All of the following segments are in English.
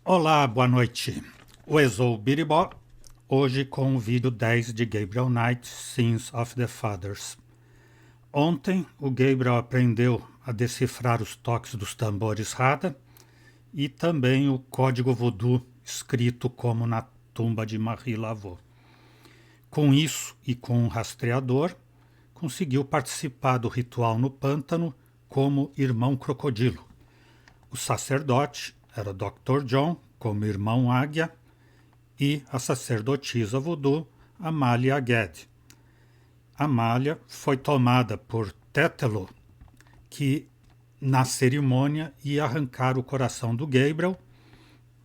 Olá, boa noite. Eu sou o Biribó, hoje com o vídeo 10 de Gabriel Knight, Sins of the Fathers. Ontem o Gabriel aprendeu a decifrar os toques dos tambores Rada e também o código voodoo escrito como na tumba de Marie Laveau. Com isso e com um rastreador, conseguiu participar do ritual no pântano como irmão crocodilo. O sacerdote era Dr. John, como irmão águia, e a sacerdotisa voodoo, Amália Gued. Amália foi tomada por Tételo, que na cerimônia ia arrancar o coração do Gabriel,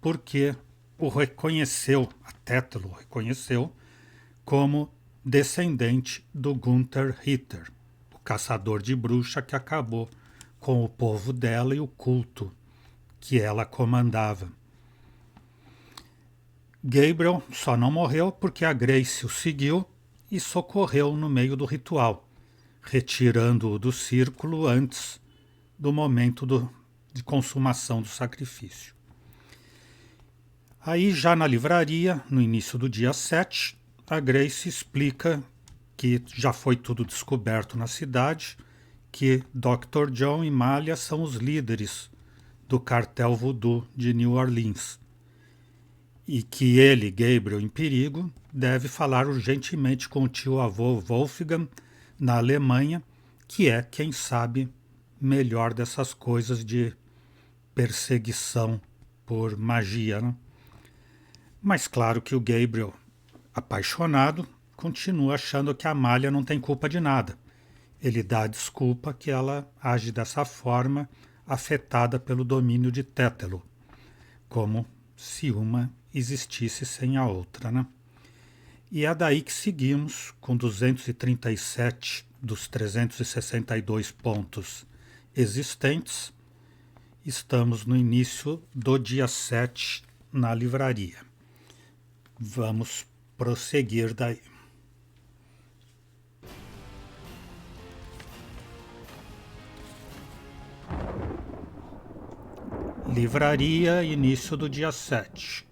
porque o reconheceu, a Tételo reconheceu, como descendente do Gunther Ritter, o caçador de bruxa que acabou com o povo dela e o culto que ela comandava. Gabriel só não morreu porque a Grace o seguiu e socorreu no meio do ritual, retirando-o do círculo antes do momento de consumação do sacrifício. Aí, já na livraria, no início do dia 7, a Grace explica que já foi tudo descoberto na cidade, que Dr. John e Malia são os líderes do cartel voodoo de New Orleans e que ele, Gabriel, em perigo, deve falar urgentemente com o tio-avô Wolfgang na Alemanha, que é quem sabe melhor dessas coisas de perseguição por magia, né? Mas claro que o Gabriel, apaixonado, continua achando que a Amália não tem culpa de nada. Ele dá a desculpa que ela age dessa forma, afetada pelo domínio de Tételo, como se uma existisse sem a outra, né? E é daí que seguimos com 237 dos 362 pontos existentes. Estamos no início do dia 7 na livraria. Vamos prosseguir daí. Livraria, início do dia 7.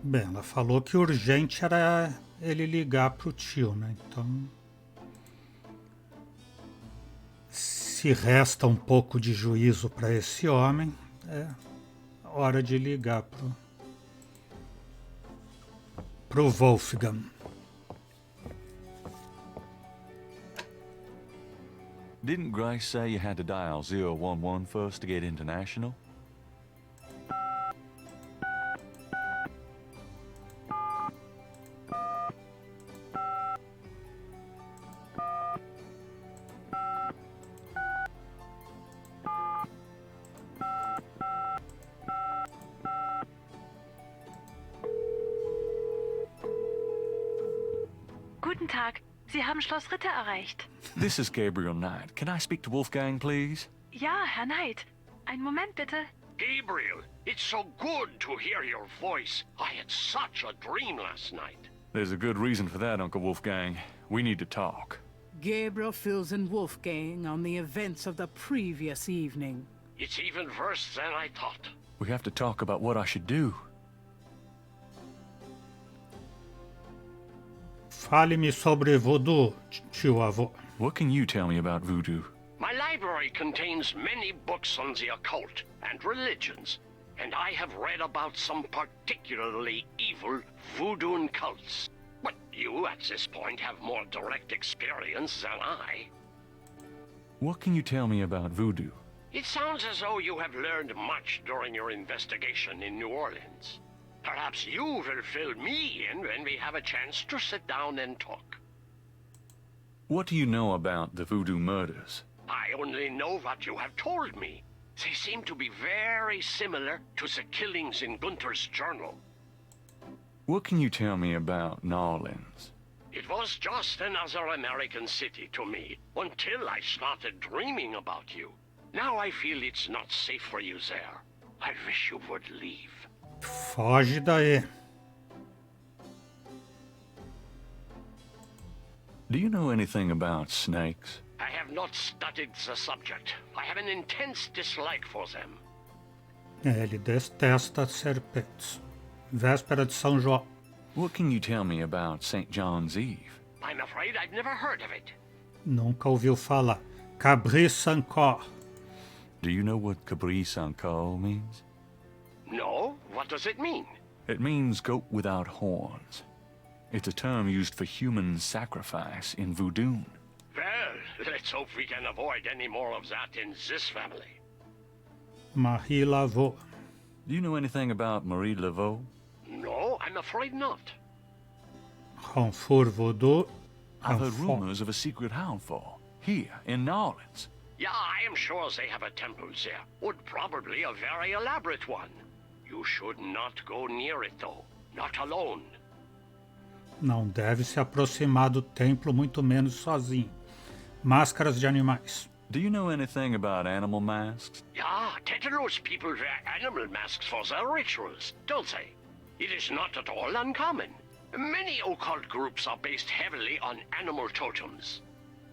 Bem, ela falou que o urgente era ele ligar para o tio, né? Então, se resta um pouco de juízo para esse homem, é hora de ligar pro Wolfgang. Didn't Grace say you had to dial 011 first to get international? Guten Tag, Sie haben Schloss Ritter erreicht. This is Gabriel Knight. Can I speak to Wolfgang, please? Ja, Herr Knight. Einen Moment bitte. Gabriel, it's so good to hear your voice. I had such a dream last night. There's a good reason for that, Uncle Wolfgang. We need to talk. Gabriel fills in Wolfgang on the events of the previous evening. It's even worse than I thought. We have to talk about what I should do. Fale-me sobre voodoo, tio-avô. What can you tell me about voodoo? My library contains many books on the occult and religions, and I have read about some particularly evil voodoo cults. But you, at this point, have more direct experience than I. What can you tell me about voodoo? It sounds as though you have learned much during your investigation in New Orleans. Perhaps you will fill me in when we have a chance to sit down and talk. What do you know about the voodoo murders? I only know what you have told me. They seem to be very similar to the killings in Gunther's journal. What can you tell me about New Orleans? It was just another American city to me, until I started dreaming about you. Now I feel it's not safe for you there. I wish you would leave. Foge daí. Do you know anything about snakes? I have not studied the subject. I have an intense dislike for them. Ele detesta serpentes. Véspera de São João. What can you tell me about St. John's Eve? I'm afraid I've never heard of it. Nunca ouviu falar. Cabri Sancor. Do you know what Cabri Sanko means? No? What does it mean? It means goat without horns. It's a term used for human sacrifice in voodoo. Well, let's hope we can avoid any more of that in this family. Marie Laveau. Do you know anything about Marie Laveau? No, I'm afraid not. Renfort Vaudou. I've heard Renfort. rumors of a secret hound fall here in New Orleans. Yeah, I am sure they have a temple there. Would probably a very elaborate one. You should not go near it, though. Not alone. Não deve se aproximar do templo, muito menos sozinho. Máscaras de animais. Do you know anything about animal masks? Yeah, tetanus people wear animal masks for their rituals, don't they? It is not at all uncommon. Many occult groups are based heavily on animal totems.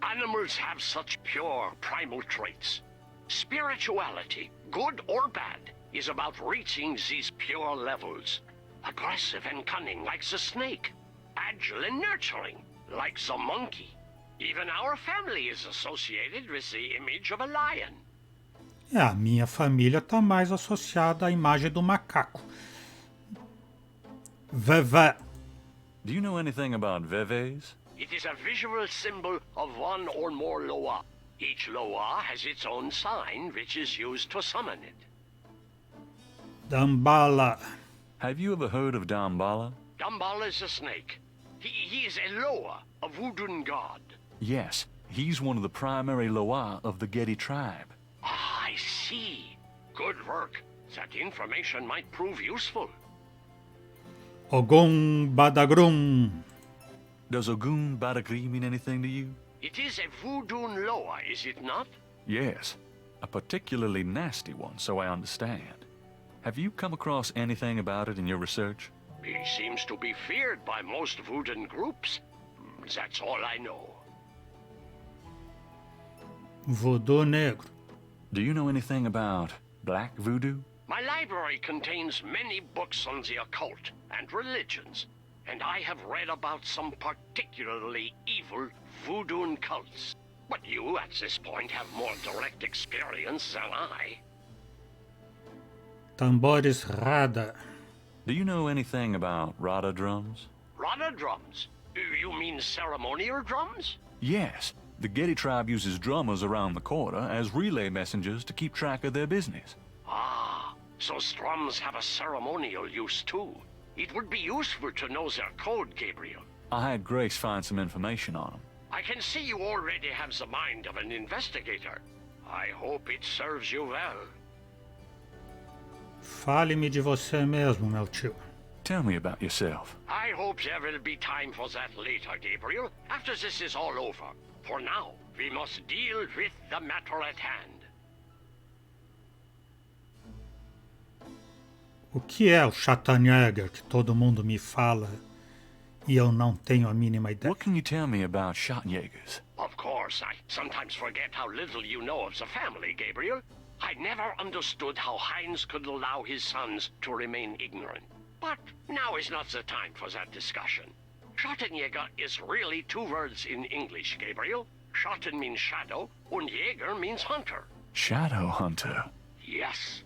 Animals have such pure, primal traits. Spirituality, good or bad, is about reaching these pure levels. Aggressive and cunning like the snake. Agile and nurturing like the monkey. Even our family is associated with the image of a lion. A minha família está mais associada à imagem do macaco. Vevé. Do you know anything about veves? It is a visual symbol of one or more loa. Each loa has its own sign, which is used to summon it. Dambala. Have you ever heard of Dambala? Dambal is a snake. He is a loa, a voodoo god. Yes, he's one of the primary Loa of the Getty tribe. Ah, I see. Good work. That information might prove useful. Ogum Badagrum. Does Ogun Badagri mean anything to you? It is a voodoo loa, is it not? Yes, a particularly nasty one, so I understand. Have you come across anything about it in your research? He seems to be feared by most voodoo groups. That's all I know. Voodoo Negro. Do you know anything about black voodoo? My library contains many books on the occult and religions, and I have read about some particularly evil voodoo cults. But you, at this point, have more direct experience than I. Tambores Rada. Do you know anything about Rada drums? Rada drums? You mean ceremonial drums? Yes, the Getty tribe uses drummers around the quarter as relay messengers to keep track of their business. Ah, so drums have a ceremonial use too. It would be useful to know their code, Gabriel. I had Grace find some information on them. I can see you already have the mind of an investigator. I hope it serves you well. Fale-me de você mesmo, meu tio. Tell me about yourself. I hope there will be time for that later, Gabriel, after this is all over. For now, we must deal with the matter at hand. O que é o Schattenjäger que todo mundo me fala e eu não tenho a mínima ideia? What can you tell me about Schottenjägers? Of course, I sometimes forget how little you know of the family, Gabriel. I never understood how Heinz could allow his sons to remain ignorant. But now is not the time for that discussion. Schattenjäger is really two words in English, Gabriel. Schatten means shadow, and Jäger means hunter. Shadow Hunter. Yes,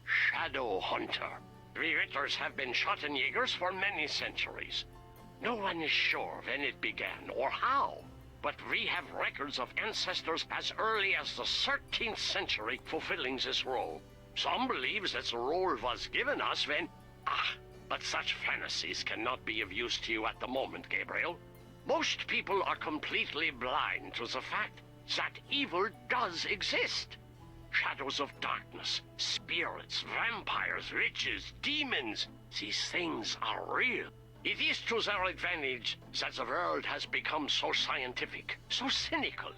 shadow hunter. We Ritters have been Schattenjägers for many centuries. No one is sure when it began or how, but we have records of ancestors as early as the 13th century fulfilling this role. Some believe that the role was given us when... but such fantasies cannot be of use to you at the moment, Gabriel. Most people are completely blind to the fact that evil does exist. Shadows of darkness, spirits, vampires, witches, demons. These things are real. It is to their advantage that the world has become so scientific, so cynical.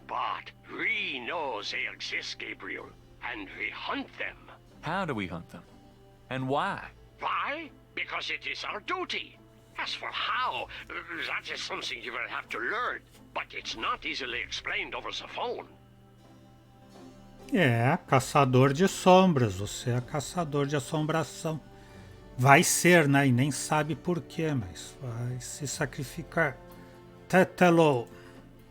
But we know they exist, Gabriel, and we hunt them. How do we hunt them? And why? Why? Why? Because it is our duty. As for how, that is something you will have to learn. But it's not easily explained over the phone. É, caçador de sombras, você é caçador de assombração. Vai ser, né? E nem sabe por quê, mas vai se sacrificar. Tetelo.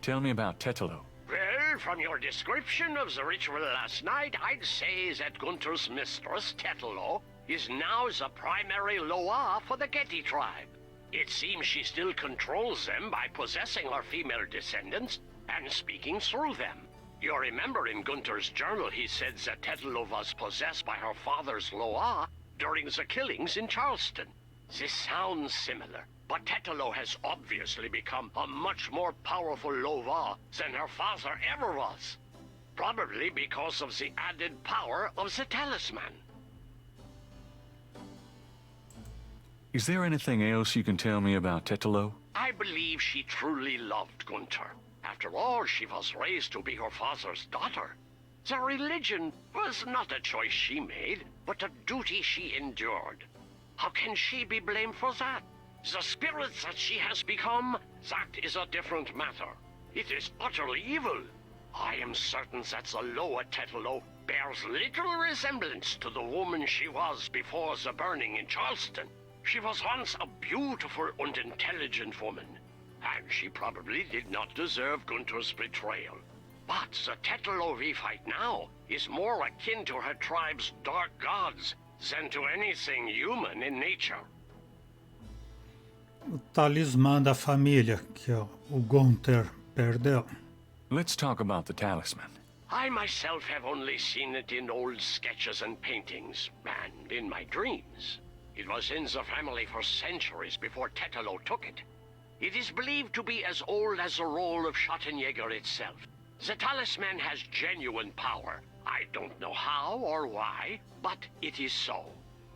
Tell me about Tetelo. Well, from your description of the ritual last night, I'd say that Gunther's mistress, Tetelo, is now the primary Loa for the Getty tribe. It seems she still controls them by possessing her female descendants and speaking through them. You remember in Gunther's journal he said that Tetelo was possessed by her father's Loa during the killings in Charleston. This sounds similar, but Tetelo has obviously become a much more powerful Loa than her father ever was. Probably because of the added power of the talisman. Is there anything else you can tell me about Tetelo? I believe she truly loved Gunther. After all, she was raised to be her father's daughter. The religion was not a choice she made, but a duty she endured. How can she be blamed for that? The spirit that she has become, that is a different matter. It is utterly evil. I am certain that the lower Tetelo bears little resemblance to the woman she was before the burning in Charleston. She was once a beautiful and intelligent woman, and she probably did not deserve Gunther's betrayal. But the Tetelo we fight now is more akin to her tribe's dark gods than to anything human in nature. O talismã da família que o Gunther perdeu. Let's talk about the talisman. I myself have only seen it in old sketches and paintings, and in my dreams. It was in the family for centuries before Tetelo took it. It is believed to be as old as the role of Schottenjäger itself. The talisman has genuine power. I don't know how or why, but it is so.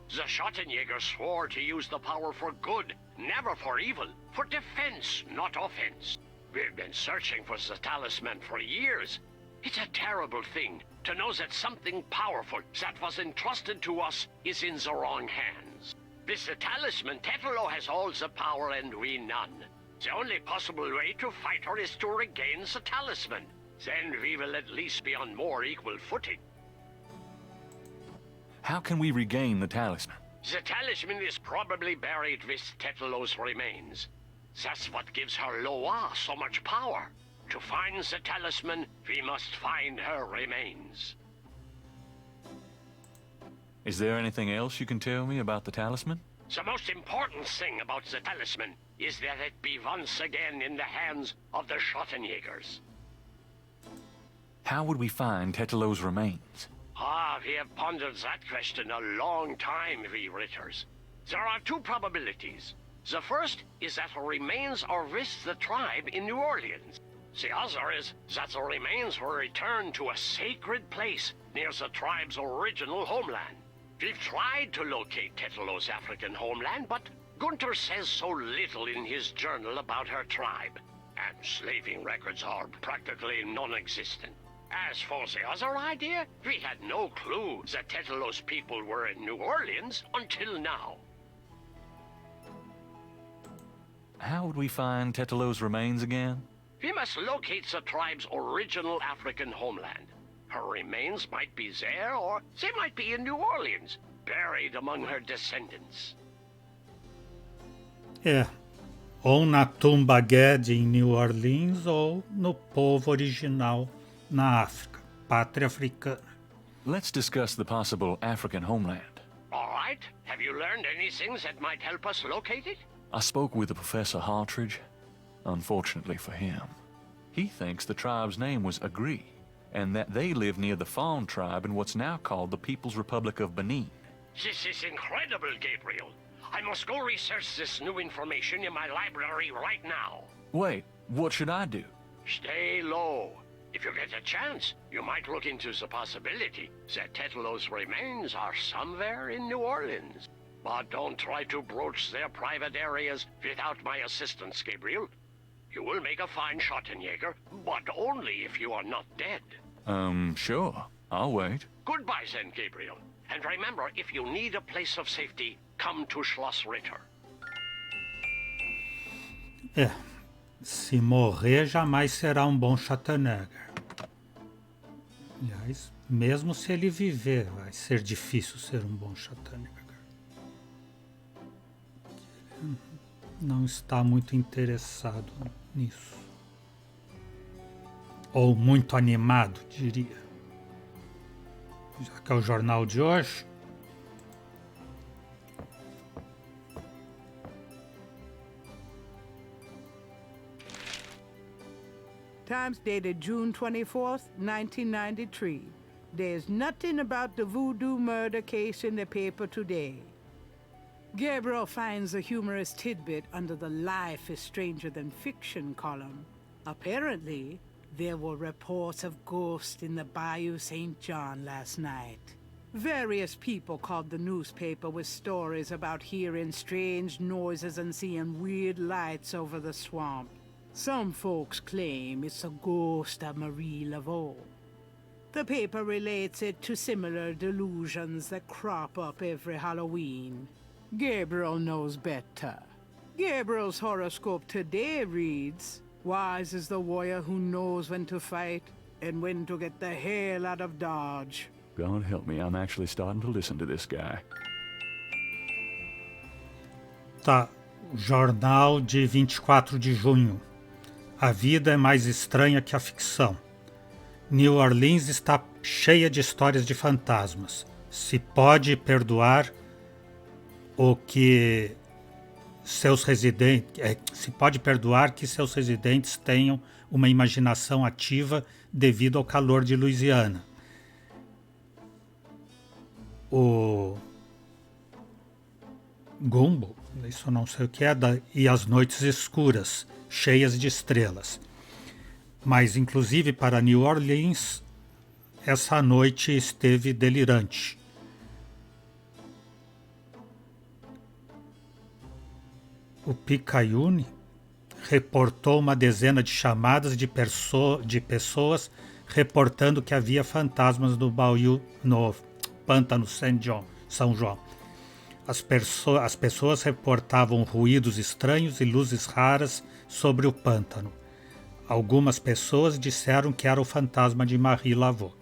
The Schottenjäger swore to use the power for good, never for evil, for defense, not offense. We've been searching for the talisman for years. It's a terrible thing to know that something powerful that was entrusted to us is in the wrong hands. With the talisman, Tetelo has all the power and we none. The only possible way to fight her is to regain the talisman. Then we will at least be on more equal footing. How can we regain the talisman? The talisman is probably buried with Tetelo's remains. That's what gives her Loa so much power. To find the talisman, we must find her remains. Is there anything else you can tell me about the talisman? The most important thing about the talisman is that it be once again in the hands of the Schottenjägers. How would we find Tetelo's remains? We have pondered that question a long time, we Ritters. There are two probabilities. The first is that her remains are with the tribe in New Orleans. The other is that the remains were returned to a sacred place near the tribe's original homeland. We've tried to locate Tetelo's African homeland, but Gunther says so little in his journal about her tribe, and slaving records are practically non-existent. As for the other idea, we had no clue that Tetelo's people were in New Orleans until now. How would we find Tetelo's remains again? We must locate the tribe's original African homeland. Her remains might be there, or they might be in New Orleans, buried among her descendants. É, ou na tumba Gedi em New Orleans ou no povo original na África, pátria africana. Let's discuss the possible African homeland. All right. Have you learned anything that might help us locate it? I spoke with Professor Hartridge. Unfortunately for him, he thinks the tribe's name was Agri, and that they live near the Fawn tribe in what's now called the People's Republic of Benin. This is incredible, Gabriel. I must go research this new information in my library right now. Wait, what should I do? Stay low. If you get a chance, you might look into the possibility that Tetelo's remains are somewhere in New Orleans. But don't try to broach their private areas without my assistance, Gabriel. You will make a fine Schottenjäger, but only if you are not dead. Sure. I'll wait. Goodbye then, Gabriel. And remember, if you need a place of safety, come to Schloss Ritter. Se morrer, jamais será um bom Schwarzenegger. Aliás, mesmo se ele viver, vai ser difícil ser um bom Schwarzenegger. Ele não está muito interessado nisso. Ou muito animado, diria. Já que é o jornal de hoje. Times dated June 24th, 1993. There's nothing about the voodoo murder case in the paper today. Gabriel finds a humorous tidbit under the Life is Stranger Than Fiction column. Apparently, there were reports of ghosts in the Bayou St. John last night. Various people called the newspaper with stories about hearing strange noises and seeing weird lights over the swamp. Some folks claim it's a ghost of Marie Laveau. The paper relates it to similar delusions that crop up every Halloween. Gabriel knows better. Gabriel's horoscope today reads, "Wise is the warrior who knows when to fight and when to get the hell out of Dodge." God help me, I'm actually starting to listen to this guy. Tá, jornal de 24 de junho. A vida é mais estranha que a ficção. New Orleans está cheia de histórias de fantasmas. Se pode perdoar o que seus residentes, se pode perdoar que seus residentes tenham uma imaginação ativa devido ao calor de Louisiana. O Gumbo, isso eu não sei o que é, e as noites escuras, cheias de estrelas. Mas, inclusive, para New Orleans, essa noite esteve delirante. O Picayune reportou uma dezena de chamadas de pessoas reportando que havia fantasmas no pântano São João. As pessoas reportavam ruídos estranhos e luzes raras sobre o pântano. Algumas pessoas disseram que era o fantasma de Marie Laveau.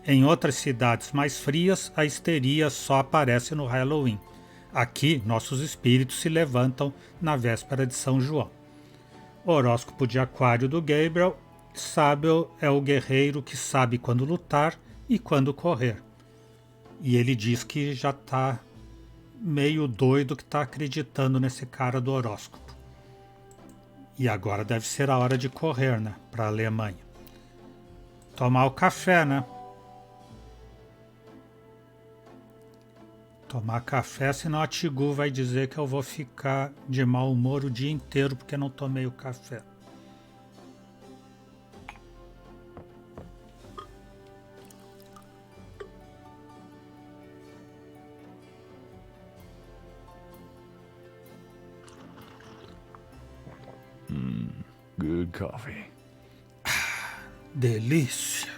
Em outras cidades mais frias, a histeria só aparece no Halloween. Aqui, nossos espíritos se levantam na véspera de São João. O horóscopo de Aquário do Gabriel, sábio é o guerreiro que sabe quando lutar e quando correr. E ele diz que já está meio doido que está acreditando nesse cara do horóscopo. E agora deve ser a hora de correr, né? Para a Alemanha. Tomar o café, né? Tomar café, senão a Tigu vai dizer que eu vou ficar de mau humor o dia inteiro porque não tomei o café. Good coffee. Delícia!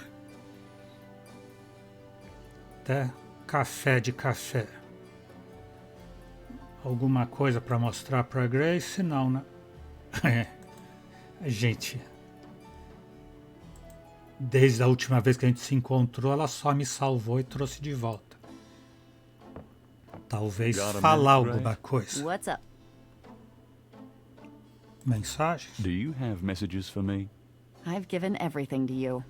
Até café de café. Alguma coisa para mostrar para Grace? Não, né? Gente, desde a última vez que a gente se encontrou, ela só me salvou e trouxe de volta. Talvez falar alguma coisa. What's up? Mensagens? Do you have messages for me? I've given everything to you.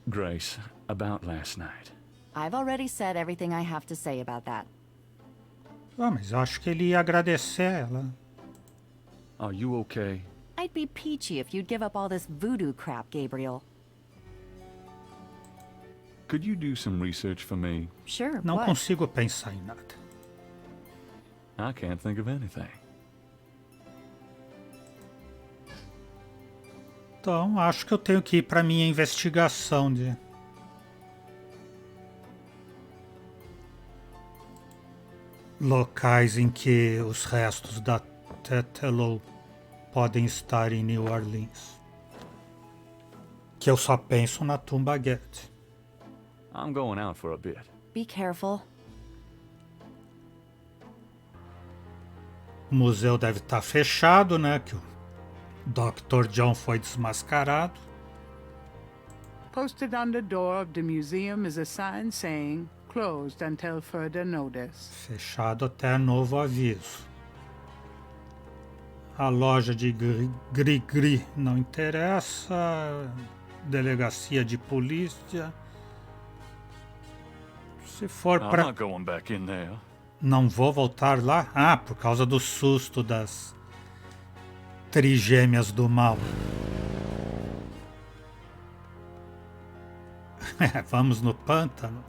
Grace, about last night. I've already said everything I have to say about that. Mas eu acho que ele ia agradecer ela. Are you okay? I'd be peachy if you'd give up all this voodoo crap, Gabriel. Could you do some research for me? Sure, Não what? consigo pensar em nada. I can't think of anything. Então, acho que eu tenho que ir para minha investigação de locais em que os restos da Tetelo podem estar em New Orleans. que eu só penso na tumba Get. I'm going out for a bit. Be careful. O museu deve estar fechado, né? Que o Dr. John foi desmascarado. Posted on the door of the museum is a sign saying, closed until further notice. Fechado até novo aviso. A loja de Gri-Gri não interessa. Delegacia de polícia. Se for I'm pra... not going back in there. Não vou voltar lá? Ah, por causa do susto das trigêmeas do mal. Vamos no pântano.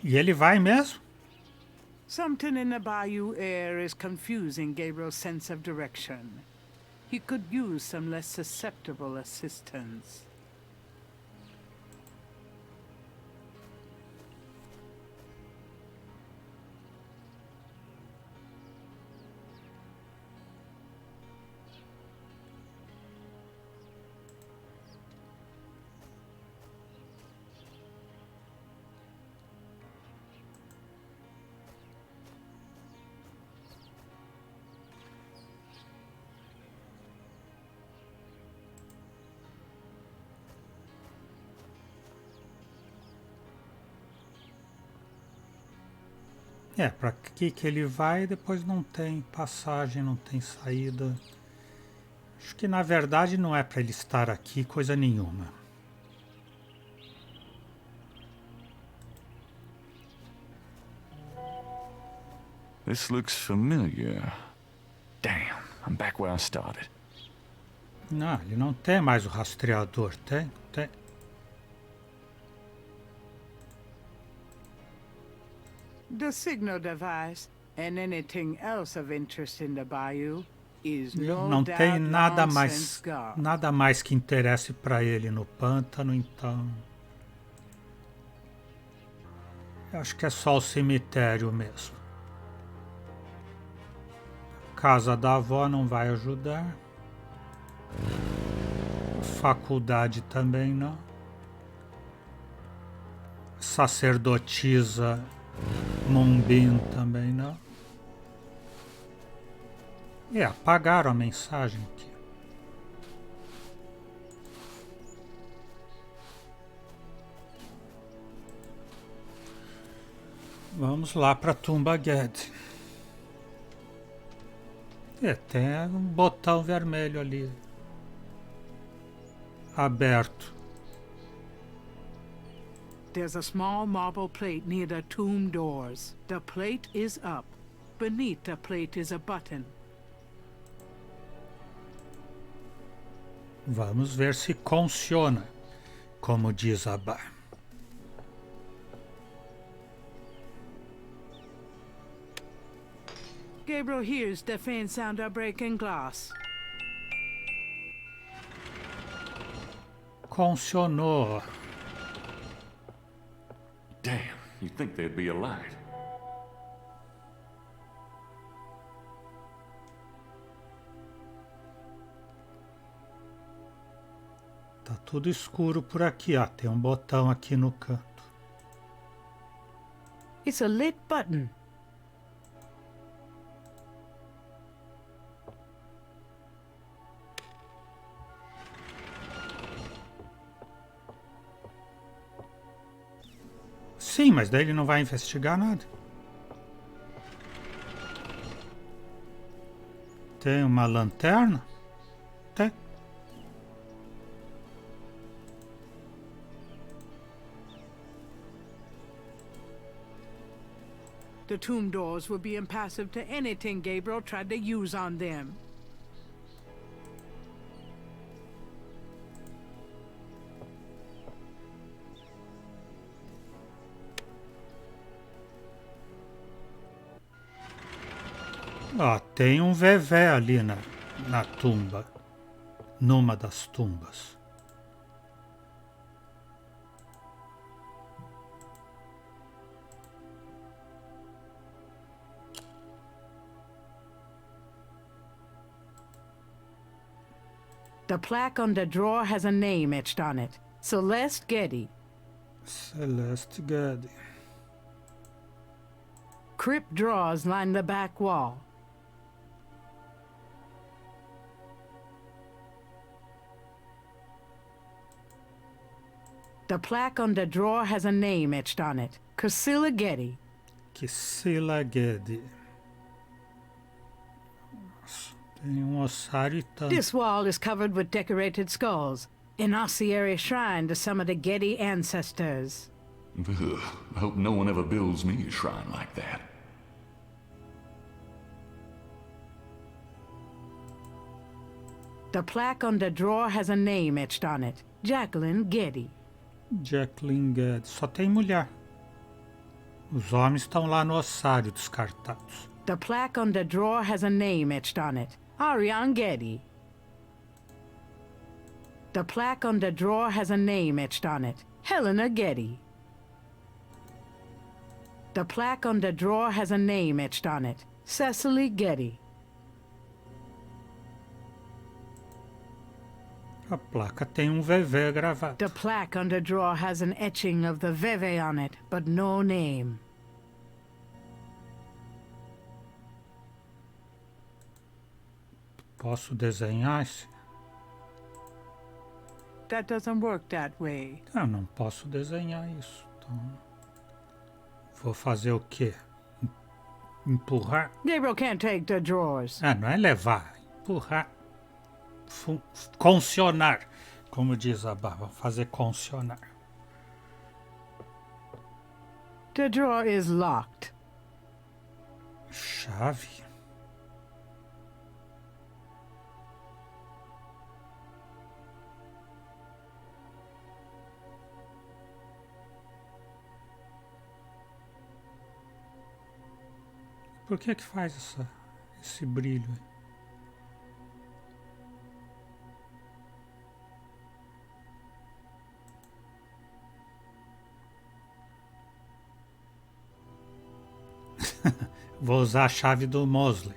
E ele vai mesmo? Something in the bayou air is confusing Gabriel's sense of direction. He could use some less susceptible assistance. Pra que ele vai, depois não tem passagem, não tem saída. Acho que na verdade não é para ele estar aqui coisa nenhuma. This looks familiar. Damn, I'm back where I started. Não, ele não tem mais o rastreador, tem? Tem. The signal device and anything else of interest in the bayou is no Não doubt tem nonsense garbage. nada mais que interesse para ele no pântano, então. Eu acho que é só o cemitério mesmo. Casa da avó não vai ajudar. Faculdade também não. Sacerdotisa Mumbin também não. Apagaram a mensagem aqui. Vamos lá para a tumba Ged. Tem um botão vermelho ali. Aberto. There's a small marble plate near the tomb doors. The plate is up. Beneath the plate is a button. Vamos ver se funciona, como diz a Bar. Gabriel hears the faint sound of breaking glass. Funcionou. Damn, you'd think there'd be a light. Tá tudo escuro por aqui, tem um botão aqui no canto. It's a lit button. Sim, mas daí ele não vai investigar nada. Tem uma lanterna? Tem. The tomb doors would be impassive to anything Gabriel tried to use on them. Tem um vevé ali na tumba. Numa das tumbas. The plaque on the drawer has a name etched on it. Celeste Getty. Celeste Getty. Crypt drawers line the back wall. The plaque on the drawer has a name etched on it. Casilla Getty. Casilla Getty. Nossa, tem ossário e tanto. This wall is covered with decorated skulls, an ossuary shrine to some of the Getty ancestors. Ugh, I hope no one ever builds me a shrine like that. The plaque on the drawer has a name etched on it. Jacqueline Getty. Jacqueline Getty. Só tem mulher. Os homens estão lá no ossário descartados. The plaque on the drawer has a name etched on it. Ariane Getty. The plaque on the drawer has a name etched on it. Helena Getty. The plaque on the drawer has a name etched on it. Cecily Getty. A placa tem VV gravado. The plaque on the drawer has an etching of the Veve on it, but no name. Posso desenhar esse? That doesn't work that way. Eu não posso desenhar isso. Então, vou fazer o quê? Empurrar? Gabriel can't take the drawers. Não é levar, empurrar. Concionar, como diz a Baba, fazer concionar. The drawer is locked. Chave? Por que faz esse brilho aí? Vou usar a chave do Mosley.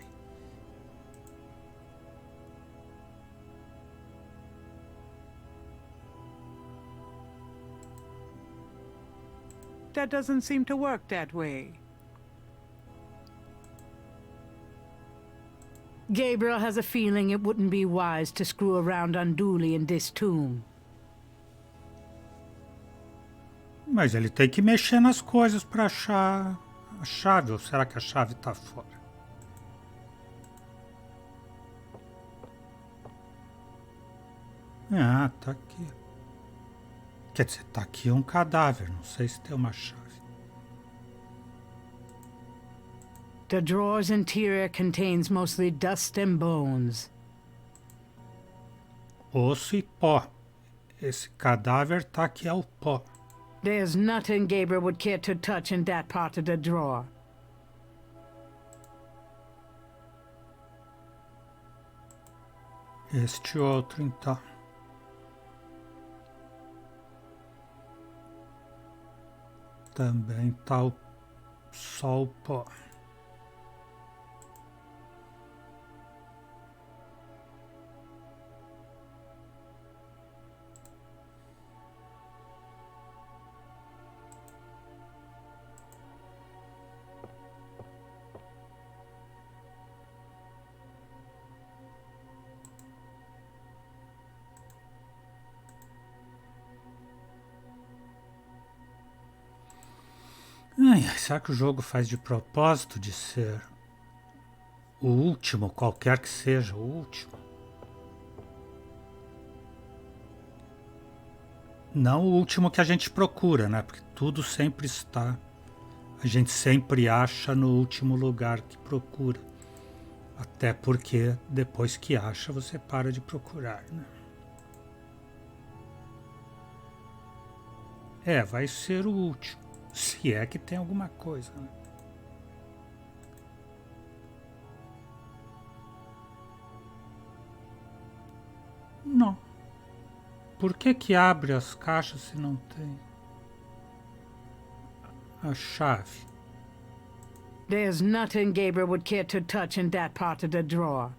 That doesn't seem to work that way. Gabriel has a feeling it wouldn't be wise to screw around unduly in this tomb. Mas ele tem que mexer nas coisas para achar a chave, ou será que a chave está fora? Ah, tá aqui. Quer dizer, tá aqui um cadáver, não sei se tem uma chave. The drawer's interior contains mostly dust and bones. Osso e pó. Esse cadáver tá aqui ao pó. There's nothing Gabriel would care to touch in that part of the drawer. Este outro, então. Também tá só o pó. Será que o jogo faz de propósito de ser o último, qualquer que seja o último? Não o último que a gente procura, né? Porque tudo sempre está. A gente sempre acha no último lugar que procura. Até porque depois que acha, você para de procurar, né? Vai ser o último. Se é que tem alguma coisa, né? Não. Por que abre as caixas se não tem a chave? There's nothing Gabriel would care to touch in that part of the drawer.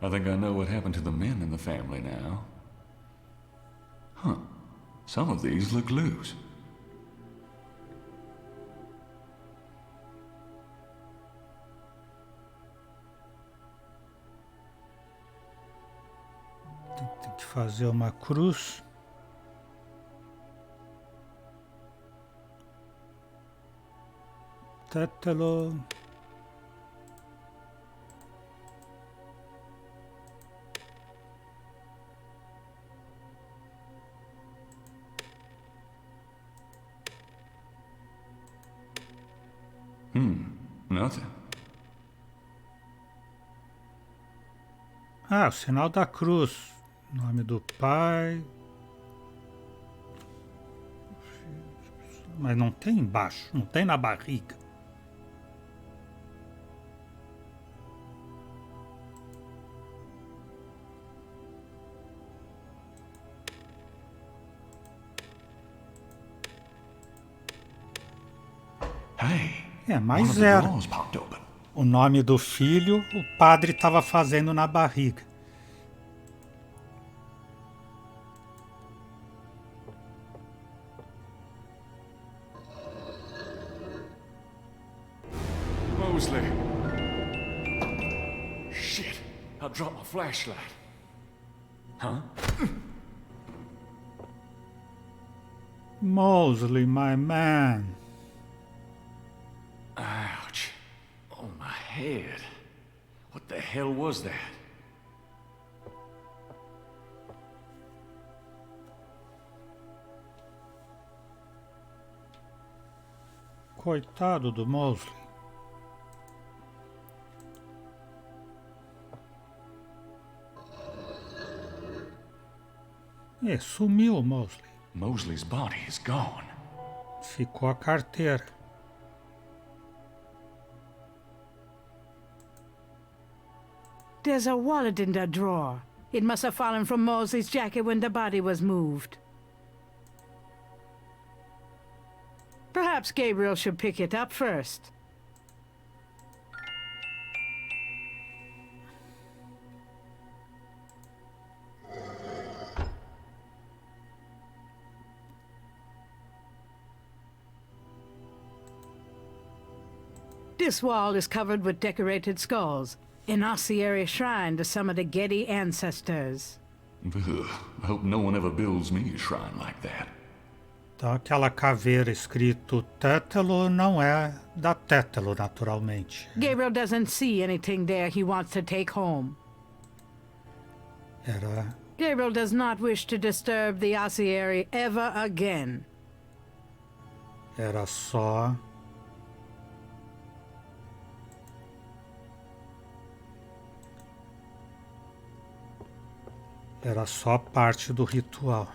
I think I know what happened to the men in the family now. Huh. Some of these look loose. Tem que fazer uma cruz. Tétalo. Nothing. Ah, o sinal da cruz. Nome do pai. Mas não tem embaixo, não tem na barriga. Hey, Mais one of the zero. drawers popped open. O nome do filho, o padre estava fazendo na barriga. Mosley. Shit, I dropped my flashlight. Huh? Mosley, my man. Ouch. Oh, my head. What the hell was that? Coitado do Mosley. Sumiu o Mosley. Mosley's body is gone. Ficou a carteira. There's a wallet in the drawer. It must have fallen from Mosley's jacket when the body was moved. Perhaps Gabriel should pick it up first. This wall is covered with decorated skulls, an ossuary shrine to some of the Getty ancestors. Ugh, I hope no one ever builds me a shrine like that. Então aquela caveira escrito Tétalo não é da Tétalo, naturalmente. Gabriel doesn't see anything there he wants to take home. Gabriel does not wish to disturb the ossuary ever again. Era só... Era só parte do ritual.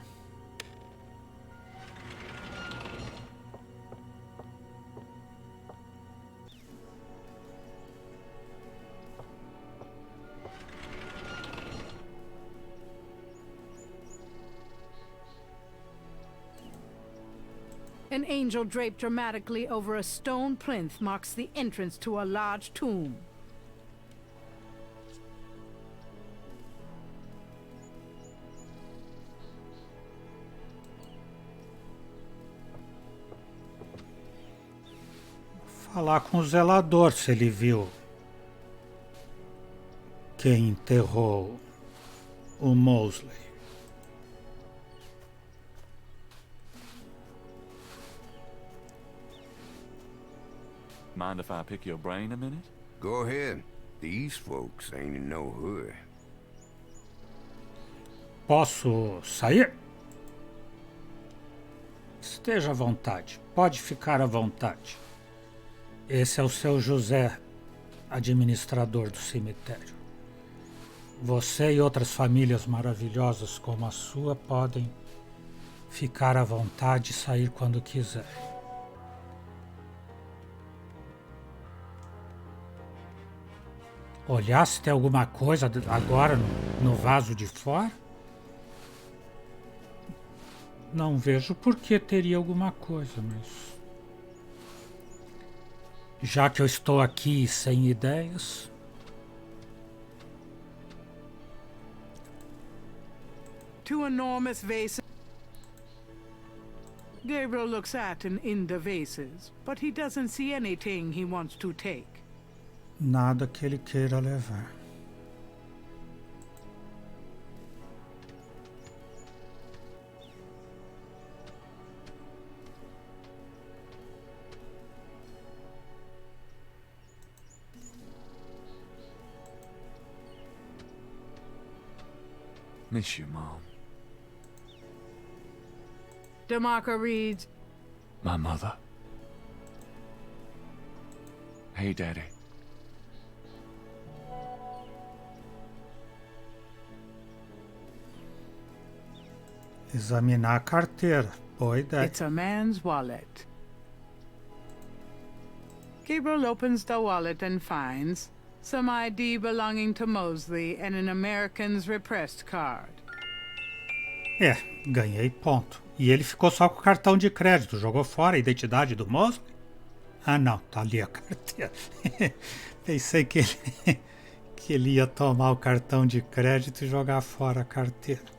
An angel draped dramatically over a stone plinth marks the entrance to a large tomb. Falar com o zelador se ele viu quem enterrou o Mosley. Mind if I pick your brain a minute? Go ahead. These folks ain't in no hurry. Posso sair? Esteja à vontade. Pode ficar à vontade. Esse é o seu José, administrador do cemitério. Você e outras famílias maravilhosas como a sua podem ficar à vontade e sair quando quiser. Olhar se tem alguma coisa agora no vaso de fora? Não vejo por que teria alguma coisa, mas... Já que eu estou aqui sem ideias... Two enormous vases. Gabriel looks at and in the vases, but he doesn't see anything he wants to take. Nada que ele queira levar. Miss you, Mom. DeMarco reads, My mother. Hey, Daddy. Examinar a carteira. Boa ideia. it's a man's wallet. Gabriel opens the wallet and finds some ID belonging to Mosley and an American's repressed card. É, ganhei ponto. E ele ficou só com o cartão de crédito. Jogou fora a identidade do Mosley? Ah, não. Tá ali a carteira. Pensei que ele ia tomar o cartão de crédito e jogar fora a carteira.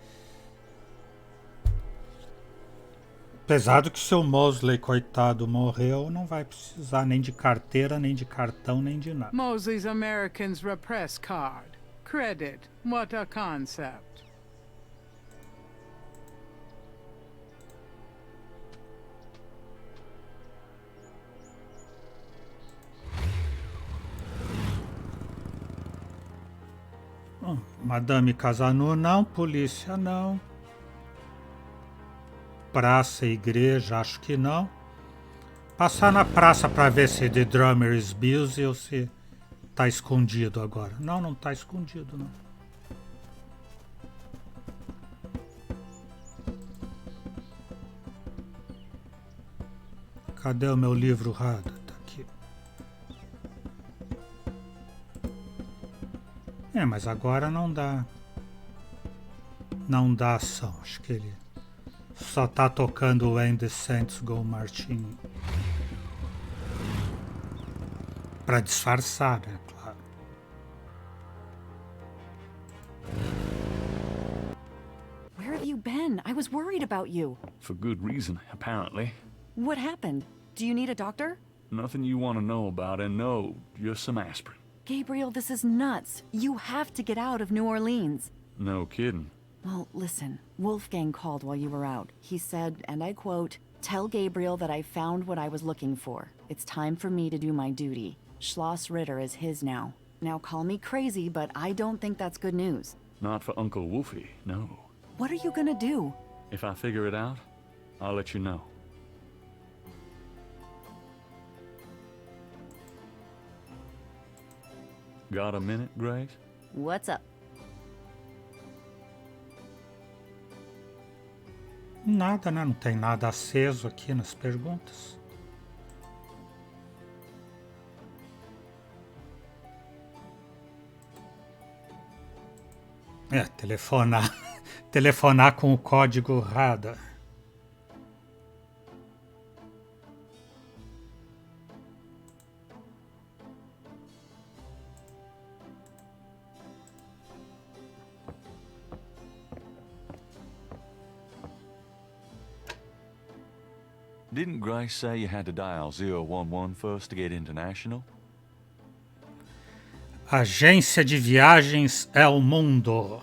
Apesar do que seu Mosley, coitado, morreu, não vai precisar nem de carteira, nem de cartão, nem de nada. Mosley's American's repressed card. Credit. What a concept. Madame Casanu não, polícia não. Praça e igreja, acho que não. Passar na praça para ver se The Drummer is busy ou se tá escondido agora. Não, não tá escondido, não. Cadê o meu livro Rada? Tá aqui. É, mas agora não dá. Não dá ação. Acho que ele só tá tocando When the Saints Go Marching. Pra disfarçar, né? Claro. Where have you been? I was worried about you. For good reason, apparently. What happened? Do you need a doctor? Nothing you want to know about, and no, just some aspirin. Gabriel, this is nuts. You have to get out of New Orleans. No kidding. Well, listen, Wolfgang called while you were out. He said, and I quote, "Tell Gabriel that I found what I was looking for. It's time for me to do my duty. Schloss Ritter is his now. Now call me crazy, but I don't think that's good news." Not for Uncle Wolfie, no. What are you gonna do? If I figure it out, I'll let you know. Got a minute, Grace? What's up? Nada, né? Não tem nada aceso aqui nas perguntas. É, telefonar. Telefonar com o código RADA. Didn't Grace say you had to dial 011 first to get international? Agência de viagens é o mundo.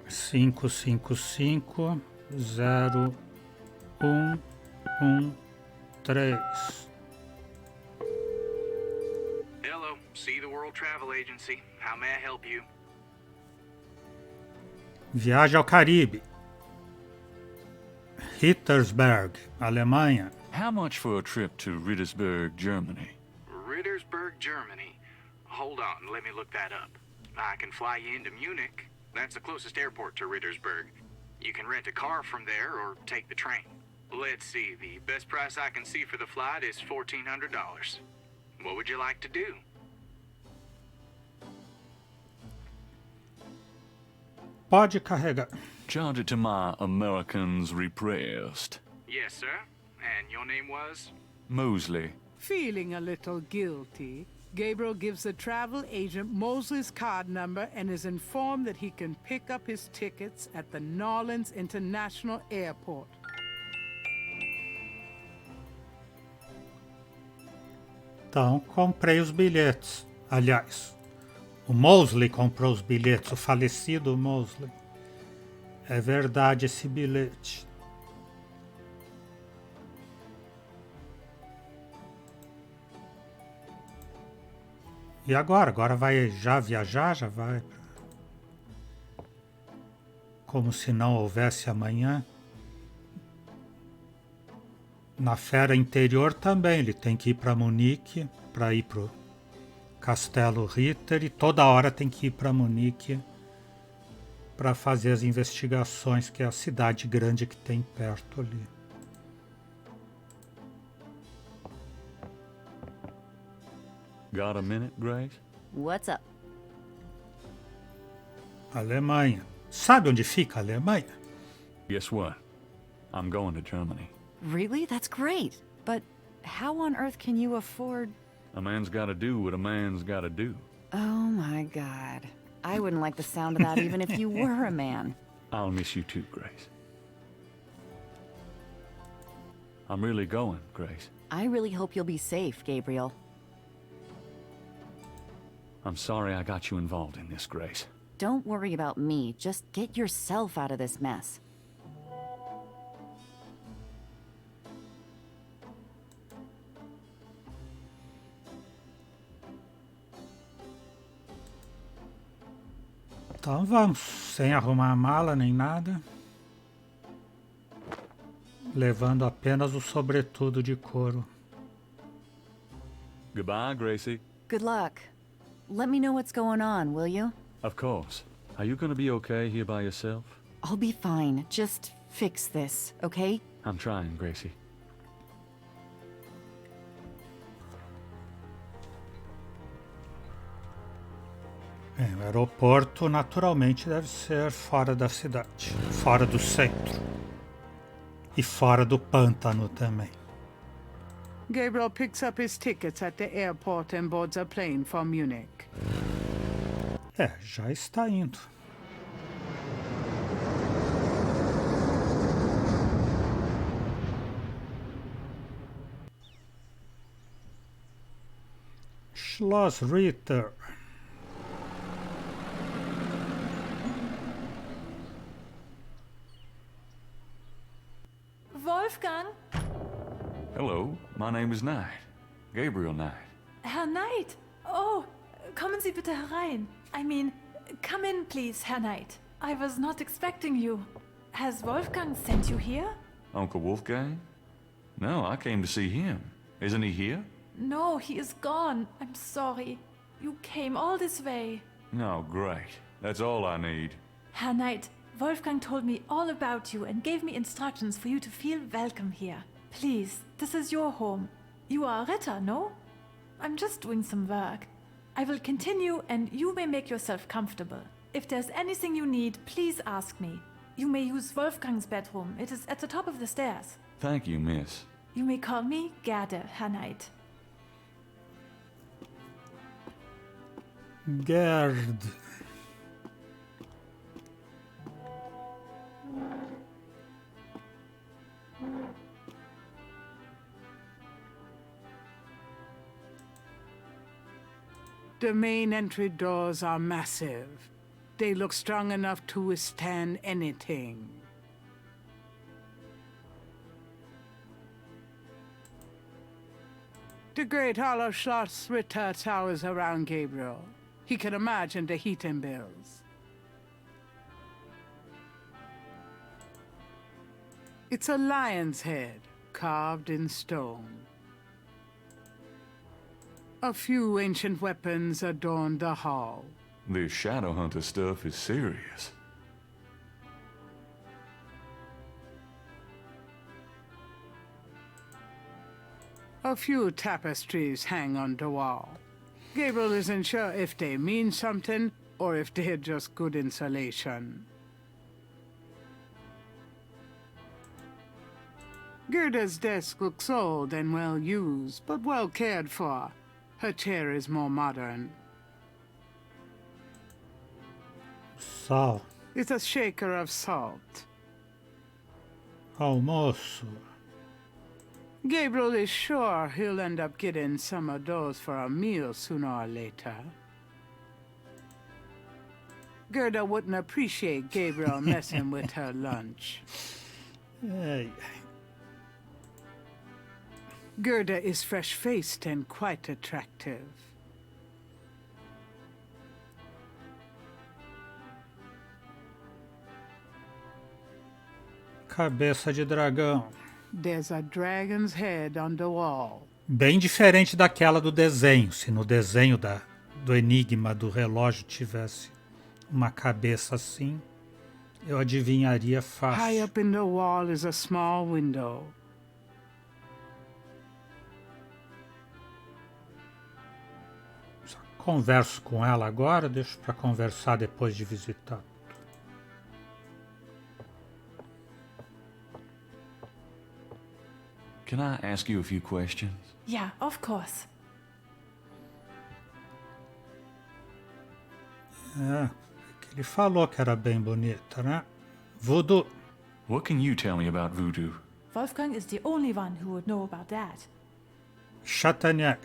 Cinco, 01113. Hello, See the World Travel Agency. How may I help you? Viagem ao Caribe. Hittersberg, Alemanha. How much for a trip to Rittersberg, Germany? Rittersberg, Germany. Hold on, let me look that up. I can fly you into Munich. That's the closest airport to Rittersberg. You can rent a car from there or take the train. Let's see, the best price I can see for the flight is $1,400. What would you like to do? Pode carregar. Charge it to my Americans repressed. Yes, sir. And your name was? Mosley. Feeling a little guilty, Gabriel gives the travel agent Mosley's card number and is informed that he can pick up his tickets at the Norlands International Airport. Então, comprei os bilhetes. Aliás, o Mosley comprou os bilhetes, o falecido Mosley. É verdade esse bilhete. E agora? Agora vai já viajar? Já vai? Como se não houvesse amanhã. Na fera interior também, ele tem que ir para Munique, para ir para o Castelo Ritter, e toda hora tem que ir para Munique para fazer as investigações, que é a cidade grande que tem perto ali. Got a minute, Grace? What's up? Alemanha. Sabe onde fica a Alemanha? Guess what? I'm going to Germany. Really? That's great. But how on earth can you afford... A man's gotta do what a man's gotta do. Oh my God. I wouldn't like the sound of that even if you were a man. I'll miss you too, Grace. I'm really going, Grace. I really hope you'll be safe, Gabriel. I'm sorry I got you involved in this, Grace. Don't worry about me. Just get yourself out of this mess. Então vamos, sem arrumar a mala nem nada. Levando apenas o sobretudo de couro. Goodbye, Gracie. Good luck. Let me know what's going on, will you? Of course. Are you gonna be okay here by yourself? I'll be fine. Just fix this, okay? I'm trying, Gracie. Bem, o aeroporto naturalmente deve ser fora da cidade, fora do centro e fora do pântano também. Gabriel picks up his tickets at the airport and boards a plane for Munich. É, já está indo. Schloss Ritter. Wolfgang? Hello, my name is Knight. Gabriel Knight. Herr Knight? Oh, kommen Sie bitte herein. I mean, come in, please, Herr Knight. I was not expecting you. Has Wolfgang sent you here? Uncle Wolfgang? No, I came to see him. Isn't he here? No, he is gone. I'm sorry. You came all this way. No, great. That's all I need. Herr Knight, Wolfgang told me all about you and gave me instructions for you to feel welcome here. Please, this is your home. You are a Ritter, no? I'm just doing some work. I will continue and you may make yourself comfortable. If there's anything you need, please ask me. You may use Wolfgang's bedroom. It is at the top of the stairs. Thank you, miss. You may call me Gerda, Herr Knight. Gerd. The main entry doors are massive. They look strong enough to withstand anything. The great hollow Schloss Ritter towers around Gabriel. He can imagine the heating bills. It's a lion's head, carved in stone. A few ancient weapons adorn the hall. This Shadowhunter stuff is serious. A few tapestries hang on the wall. Gabriel isn't sure if they mean something or if they're just good insulation. Gerda's desk looks old and well used, but well cared for. Her chair is more modern. Sal. It's a shaker of salt. Almoço. Gabriel is sure he'll end up getting some of those for a meal sooner or later. Gerda wouldn't appreciate Gabriel messing with her lunch. Ai. Gerda is fresh-faced and quite attractive. Cabeça de dragão. There's a dragon's head on the wall. Bem diferente daquela do desenho. Se no desenho do enigma do relógio tivesse uma cabeça assim, eu adivinharia High fácil. up in the wall is a small window. Só converso com ela agora, deixo para conversar depois de visitar. Can I ask you a few questions? Yeah, of course. É, que ele falou que era bem bonita, né? Voodoo. What can you tell me about voodoo? Wolfgang is the only one who would know about that. Chatanier.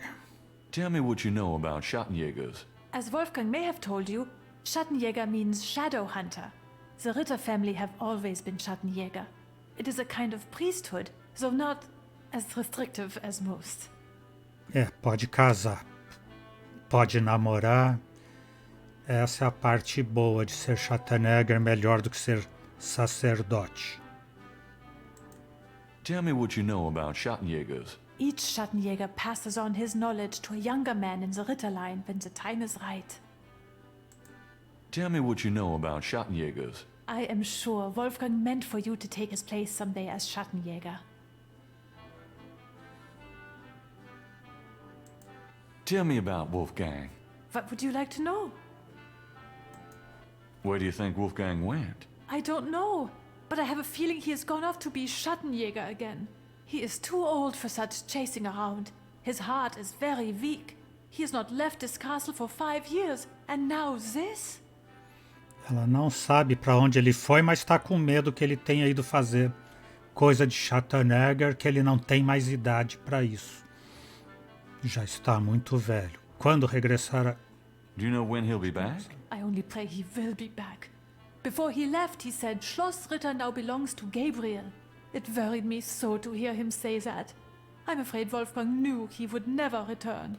Tell me what you know about Schattenjägers. As Wolfgang may have told you, Schattenjäger means shadow hunter. The Ritter family have always been Schattenjäger. It is a kind of priesthood, though not as restrictive as most. É, pode casar, pode namorar. Essa é a parte boa de ser Schattenjäger, melhor do que ser sacerdote. Tell me what you know about Schattenjägers. Each Schattenjäger passes on his knowledge to a younger man in the Ritter line when the time is right. Tell me what you know about Schattenjägers. I am sure Wolfgang meant for you to take his place someday as Schattenjäger. Tell me about Wolfgang. What would you like to know? Where do you think Wolfgang went? I don't know, but I have a feeling he has gone off to be Schattenjäger again. He is too old for such chasing around. His heart is very weak. He has not left this castle for 5 years, and now this? Ela não sabe para onde ele foi, mas está com medo que ele tenha ido fazer coisa de Schattenjäger, que ele não tem mais idade para isso. Já está muito velho. Quando regressará? Do you know when he'll be back? I only pray he will be back. Before he left, he said Schloss Ritter now belongs to Gabriel. It worried me so to hear him say that. I'm afraid Wolfgang knew he would never return.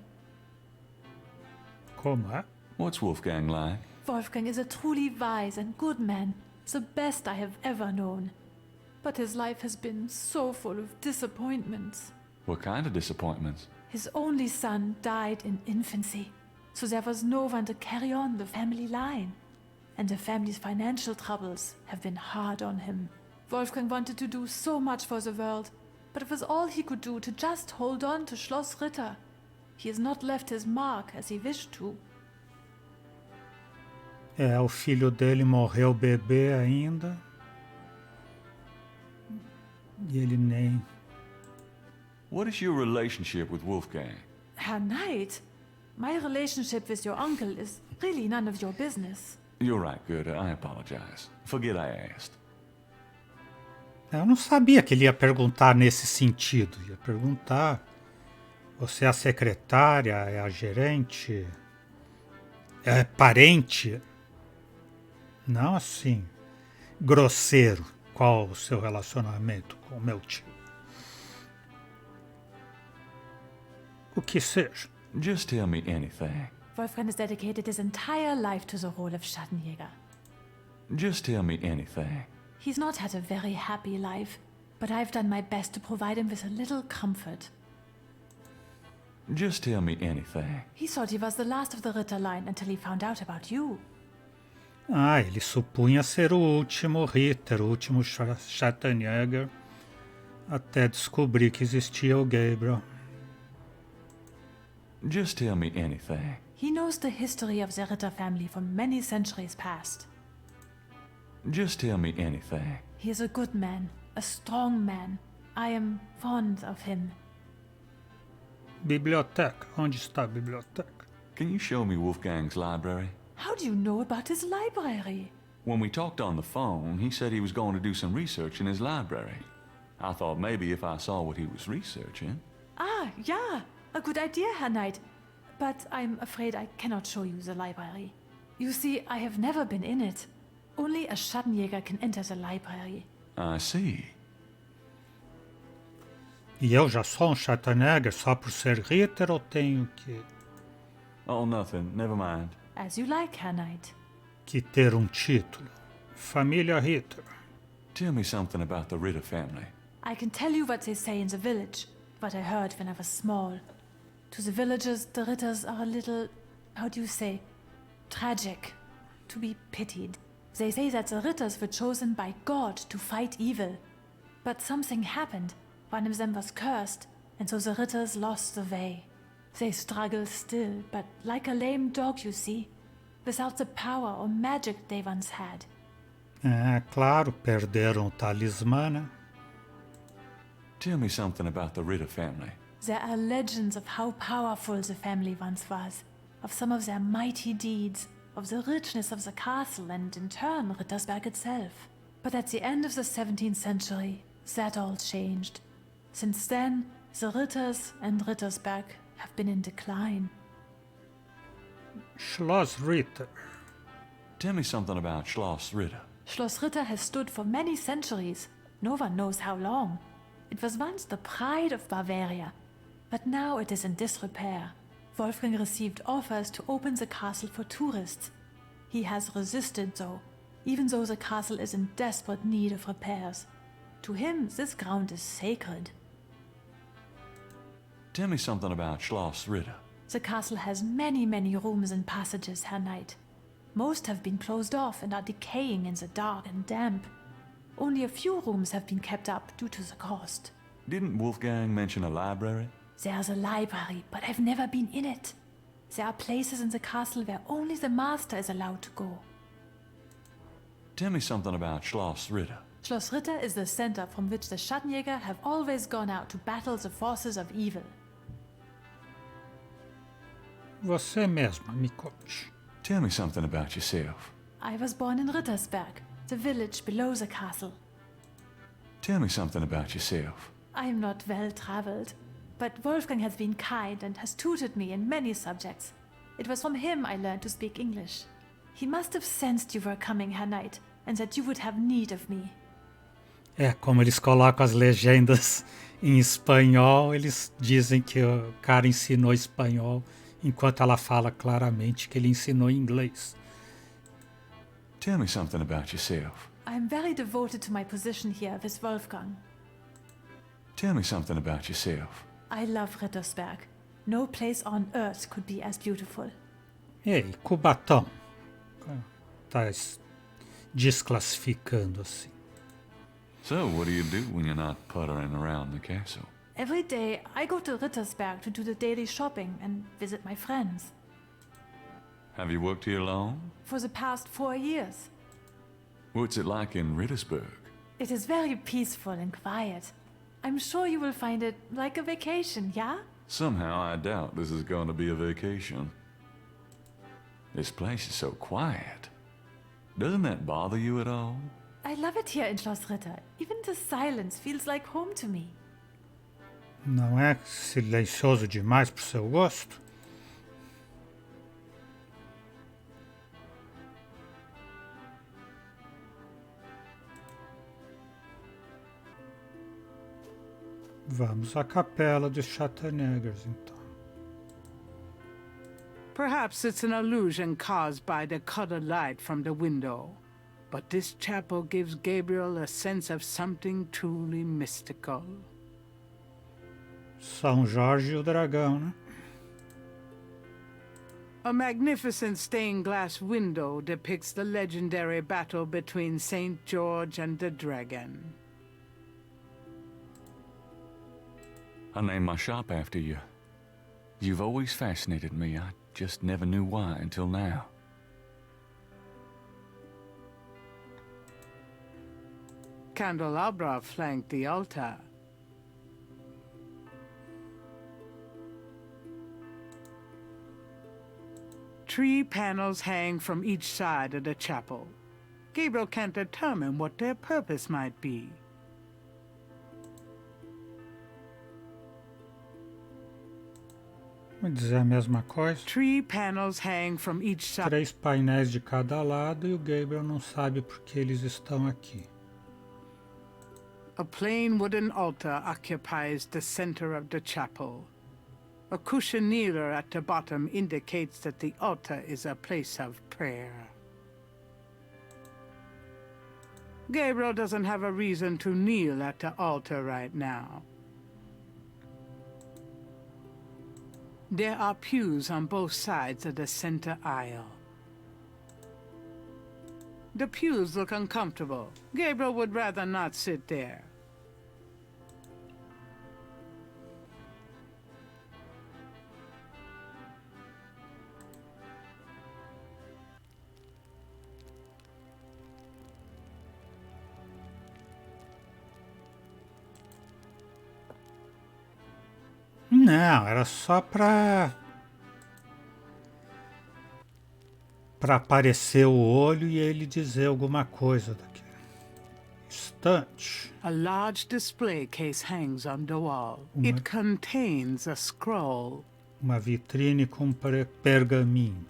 Como é? What's Wolfgang like? Wolfgang is a truly wise and good man, the best I have ever known. But his life has been so full of disappointments. What kind of disappointments? His only son died in infancy, so there was no one to carry on the family line. And the family's financial troubles have been hard on him. Wolfgang wanted to do so much for the world, but it was all he could do to just hold on to Schloss Ritter. He has not left his mark as he wished to. É, o filho dele morreu bebê ainda. E ele nem... What is your relationship with Wolfgang? Herr Knight, my relationship with your uncle is really none of your business. You're right, Gerda. I apologize. Forget I asked. Eu não sabia que ele ia perguntar nesse sentido. Ia perguntar: você é a secretária, é a gerente, é parente? Não assim, grosseiro. Qual o seu relacionamento com o meu tio? O que seja. Just tell me anything. Wolfgang has dedicated his entire life to the role of Schattenjäger. Just tell me anything. He's not had a very happy life, but I've done my best to provide him with a little comfort. Just tell me anything. He thought he was the last of the Ritter line until he found out about you. Ah, ele supunha ser o último Ritter, o último Schattenjäger, até descobrir que existia o Gabriel. Just tell me anything. He knows the history of the Ritter family from many centuries past. Just tell me anything. He is a good man, a strong man. I am fond of him. Biblioteca. Onde está a biblioteca? Can you show me Wolfgang's library? How do you know about his library? When we talked on the phone, he said he was going to do some research in his library. I thought maybe if I saw what he was researching... Ah, yeah. A good idea, Herr Knight. But I'm afraid I cannot show you the library. You see, I have never been in it. Only a Schattenjäger can enter the library. I see. E eu já sou um Schattenjäger só por ser Ritter ou tenho Oh, nothing. Never mind. As you like, Herr Knight. que ter um título? Família Ritter. Tell me something about the Ritter family. I can tell you what they say in the village, what I heard when I was small. To the villagers, the Ritters are a little, how do you say, tragic, to be pitied. They say that the Ritters were chosen by God to fight evil. But something happened. One of them was cursed, and so the Ritters lost the way. They struggle still, but like a lame dog, you see, without the power or magic they once had. É, claro, perderam o talismã, né? Tell me something about the Ritter family. There are legends of how powerful the family once was, of some of their mighty deeds, of the richness of the castle and, in turn, Rittersberg itself. But at the end of the 17th century, that all changed. Since then, the Ritters and Rittersberg have been in decline. Schloss Ritter. Tell me something about Schloss Ritter. Schloss Ritter has stood for many centuries, no one knows how long. It was once the pride of Bavaria, but now it is in disrepair. Wolfgang received offers to open the castle for tourists. He has resisted though, even though the castle is in desperate need of repairs. To him, this ground is sacred. Tell me something about Schloss Ritter. The castle has many, many rooms and passages, Herr Knight. Most have been closed off and are decaying in the dark and damp. Only a few rooms have been kept up due to the cost. Didn't Wolfgang mention a library? There's a library, but I've never been in it. There are places in the castle where only the master is allowed to go. Tell me something about Schloss Ritter. Schloss Ritter is the center from which the Schattenjäger have always gone out to battle the forces of evil. Você mesma me conte. Tell me something about yourself. I was born in Rittersberg, the village below the castle. Tell me something about yourself. I am not well traveled, but Wolfgang has been kind and has tutored me in many subjects. It was from him I learned to speak English. He must have sensed you were coming, Herr Knight, and that you would have need of me. É, como eles colocam as legendas em espanhol, eles dizem que o cara ensinou espanhol, enquanto ela fala claramente que ele ensinou inglês. Tell me something about yourself. I am very devoted to my position here with Wolfgang. Tell me something about yourself. I love Rittersberg. No place on earth could be as beautiful. Ei, Cubatão. Tá desclassificando assim. So, what do you do when you're not puttering around the castle? Every day I go to Rittersberg to do the daily shopping and visit my friends. Have you worked here long? For the past 4 years. What's it like in Rittersberg? It is very peaceful and quiet. I'm sure you will find it like a vacation, yeah? Somehow I doubt this is going to be a vacation. This place is so quiet. Doesn't that bother you at all? I love it here in Schloss Ritter. Even the silence feels like home to me. Não é silencioso demais pro seu gosto? Vamos à capela dos Schattenjägers, então. Perhaps it's an illusion caused by the colored light from the window, but this chapel gives Gabriel a sense of something truly mystical. São Jorge e o Dragão, né? A magnificent stained glass window depicts the legendary battle between Saint George and the dragon. I named my shop after you. You've always fascinated me. I just never knew why until now. Candelabra flanked the altar. 3 panels hang from each side of the chapel. Gabriel can't determine what their purpose might be. Vou dizer a mesma coisa. 3 panels hang from each side. 3 painéis de cada lado e o Gabriel não sabe por que eles estão aqui. A plain wooden altar occupies the center of the chapel. A cushion kneeler at the bottom indicates that the altar is a place of prayer. Gabriel doesn't have a reason to kneel at the altar right now. There are pews on both sides of the center aisle. The pews look uncomfortable. Gabriel would rather not sit there. Não, era só para aparecer o olho e ele dizer alguma coisa daqui. Estante. A large display case hangs on the wall. It contains a scroll. Uma vitrine com pergaminho.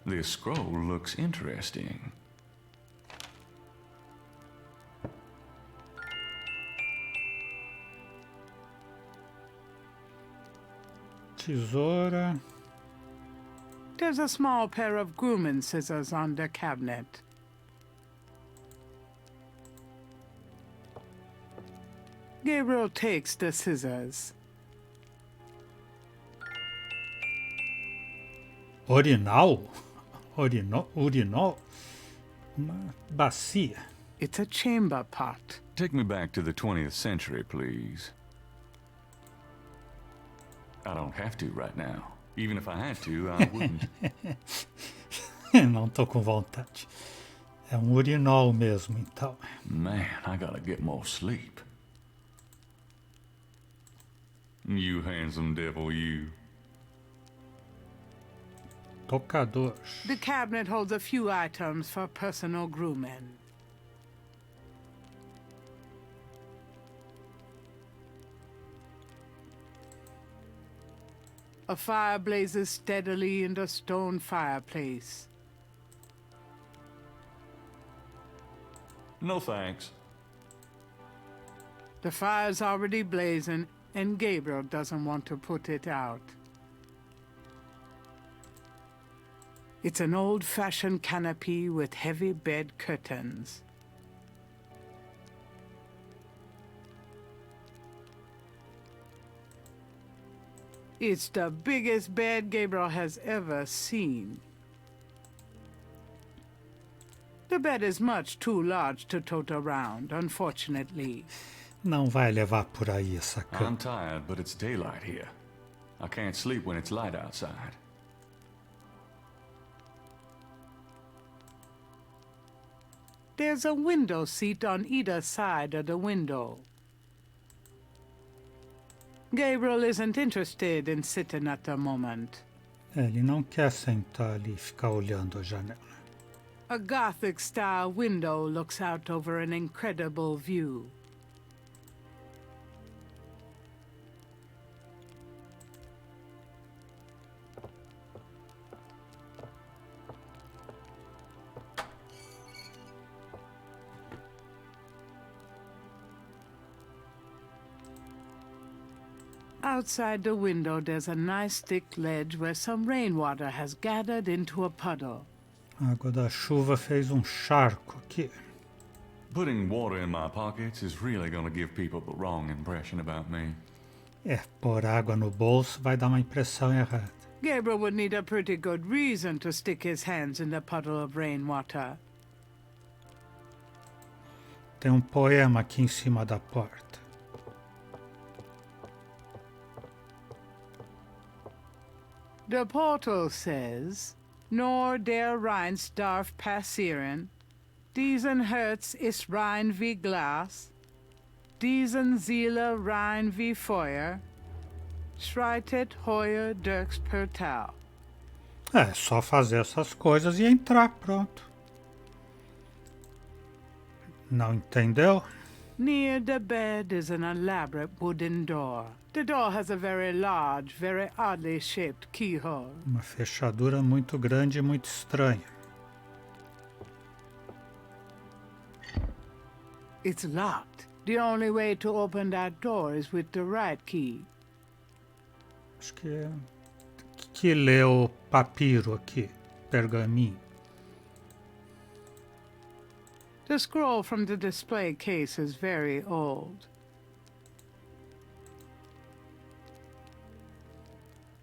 This scroll looks interesting. Tesoura. There's a small pair of grooming scissors on the cabinet. Gabriel takes the scissors. Urinal? Urinal? Uma bacia. It's a chamber pot. Take me back to the 20th century, please. I don't have to right now. Even if I had to, I wouldn't. Não tô com vontade. É um urinol mesmo, então. Man, I gotta get more sleep. You handsome devil, you. Tocador. The cabinet holds a few items for personal grooming. A fire blazes steadily in the stone fireplace. No thanks. The fire's already blazing, and Gabriel doesn't want to put it out. It's an old-fashioned canopy with heavy bed curtains. It's the biggest bed Gabriel has ever seen. The bed is much too large to tote around, unfortunately. Não vai levar por aí essa I'm cama. tired, but it's daylight here. I can't sleep when it's light outside. There's a window seat on either side of the window. Gabriel isn't interested in sitting at the moment. Ele não quer sentar ali e ficar olhando a janela. A Gothic-style window looks out over an incredible view. Outside the window, there's a nice thick ledge where some rainwater has gathered into a puddle. A água da chuva fez um charco aqui. Putting water in my pockets is really gonna give people the wrong impression about me. Pôr água no bolso vai dar uma impressão errada. Gabriel would need a pretty good reason to stick his hands in the puddle of rainwater. Tem um poema aqui em cima da porta. The portal says, Nor der Rheins darf passieren, diesen Herz ist rein wie Glas, diesen Seele rein wie Feuer, Schreitet Heuer Dirks Pertal. É só fazer essas coisas e entrar, pronto. Não entendeu? Near the bed is an elaborate wooden door. The door has a very large, very oddly shaped keyhole. Uma fechadura muito grande e muito estranha. It's locked. The only way to open that door is with the right key. Acho que lê o papiro aqui, pergaminho. The scroll from the display case is very old.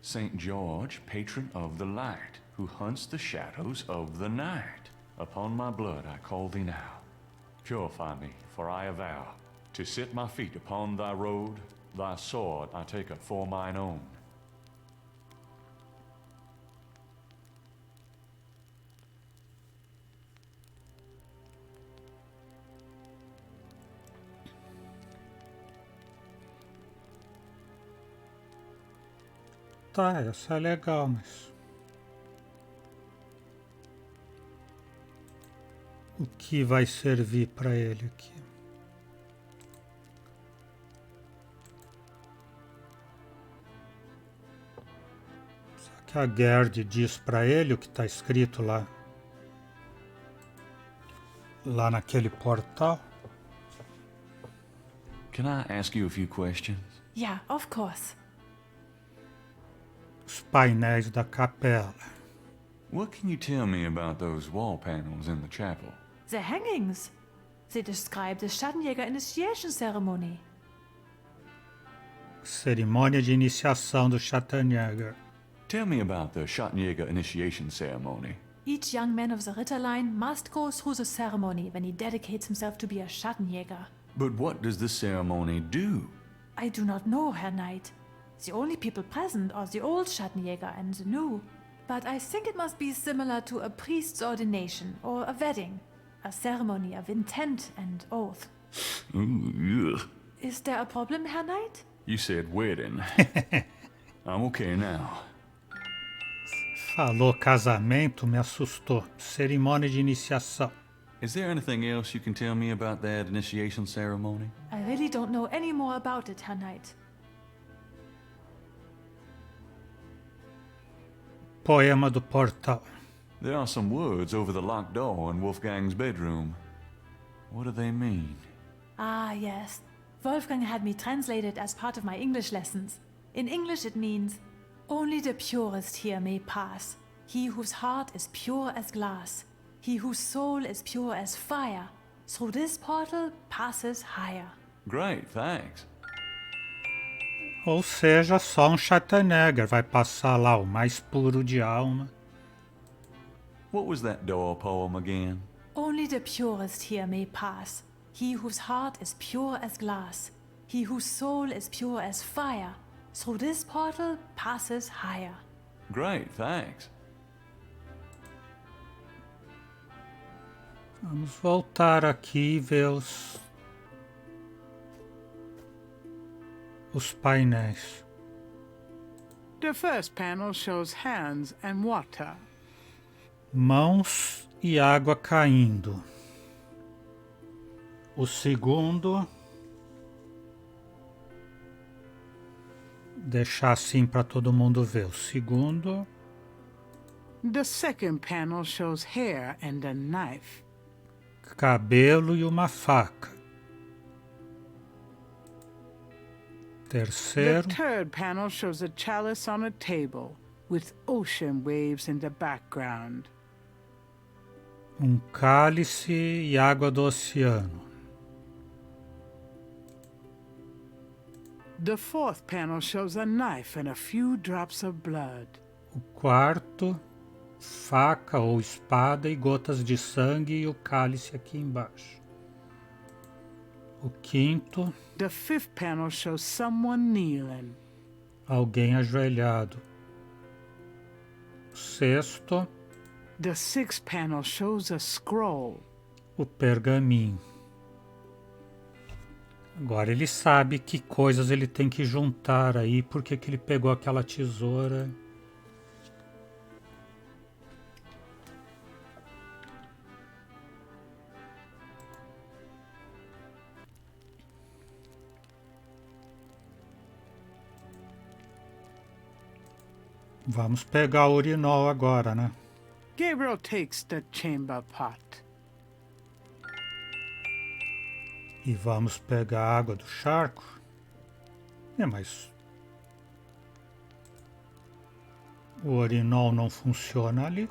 St. George, patron of the light, who hunts the shadows of the night. Upon my blood I call thee now. Purify me, for I avow to set my feet upon thy road. Thy sword I take up for mine own. Tá, essa é legal, mas... O que vai servir para ele aqui? Será que a Gerd diz para ele o que está escrito lá? Lá naquele portal? Can I ask you a few questions? Yeah, of course. Os painéis da capela. What can you tell me about those wall panels in the chapel? The hangings. They describe the Schattenjäger initiation ceremony. Cerimônia de iniciação do Schattenjäger. Tell me about the Schattenjäger initiation ceremony. Each young man of the Ritterline must go through the ceremony when he dedicates himself to be a Schattenjäger. But what does the ceremony do? I do not know, Herr Knight. The only people present are the old Schattenjäger and the new. But I think it must be similar to a priest's ordination or a wedding. A ceremony of intent and oath. Ooh, ugh. Is there a problem, Herr Knight? You said wedding. I'm okay now. Falou casamento, me assustou. Cerimônia de iniciação. Is there anything else you can tell me about that initiation ceremony? I really don't know any more about it, Herr Knight. Poema do portal. There are some words over the locked door in Wolfgang's bedroom. What do they mean? Ah, yes. Wolfgang had me translated as part of my English lessons. In English it means, only the purest here may pass. He whose heart is pure as glass. He whose soul is pure as fire. Through this portal passes higher. Great, thanks. Ou seja, só um Schattenjäger vai passar lá, o mais puro de alma. What was that door poem again? Only the purest here may pass. He whose heart is pure as glass. He whose soul is pure as fire. Through this portal passes higher. Great, thanks. Vamos voltar aqui e ver os painéis. The first panel shows hands and water. Mãos e água caindo. O segundo, deixar assim para todo mundo ver. O segundo, The second panel shows hair and a knife. cabelo e uma faca. The Terceiro, third panel shows a chalice on a table with ocean waves in the background. cálice e água do oceano. The fourth panel shows a knife and a few drops of blood. O quarto, faca ou espada e gotas de sangue e o cálice aqui embaixo. O quinto, The fifth panel shows someone kneeling. alguém ajoelhado. O sexto, The sixth panel shows a scroll. o pergaminho. Agora ele sabe que coisas ele tem que juntar aí, porque que ele pegou aquela tesoura. Vamos pegar o urinol agora, né? Gabriel takes the chamber pot. E vamos pegar a água do charco. Mas o urinol não funciona ali.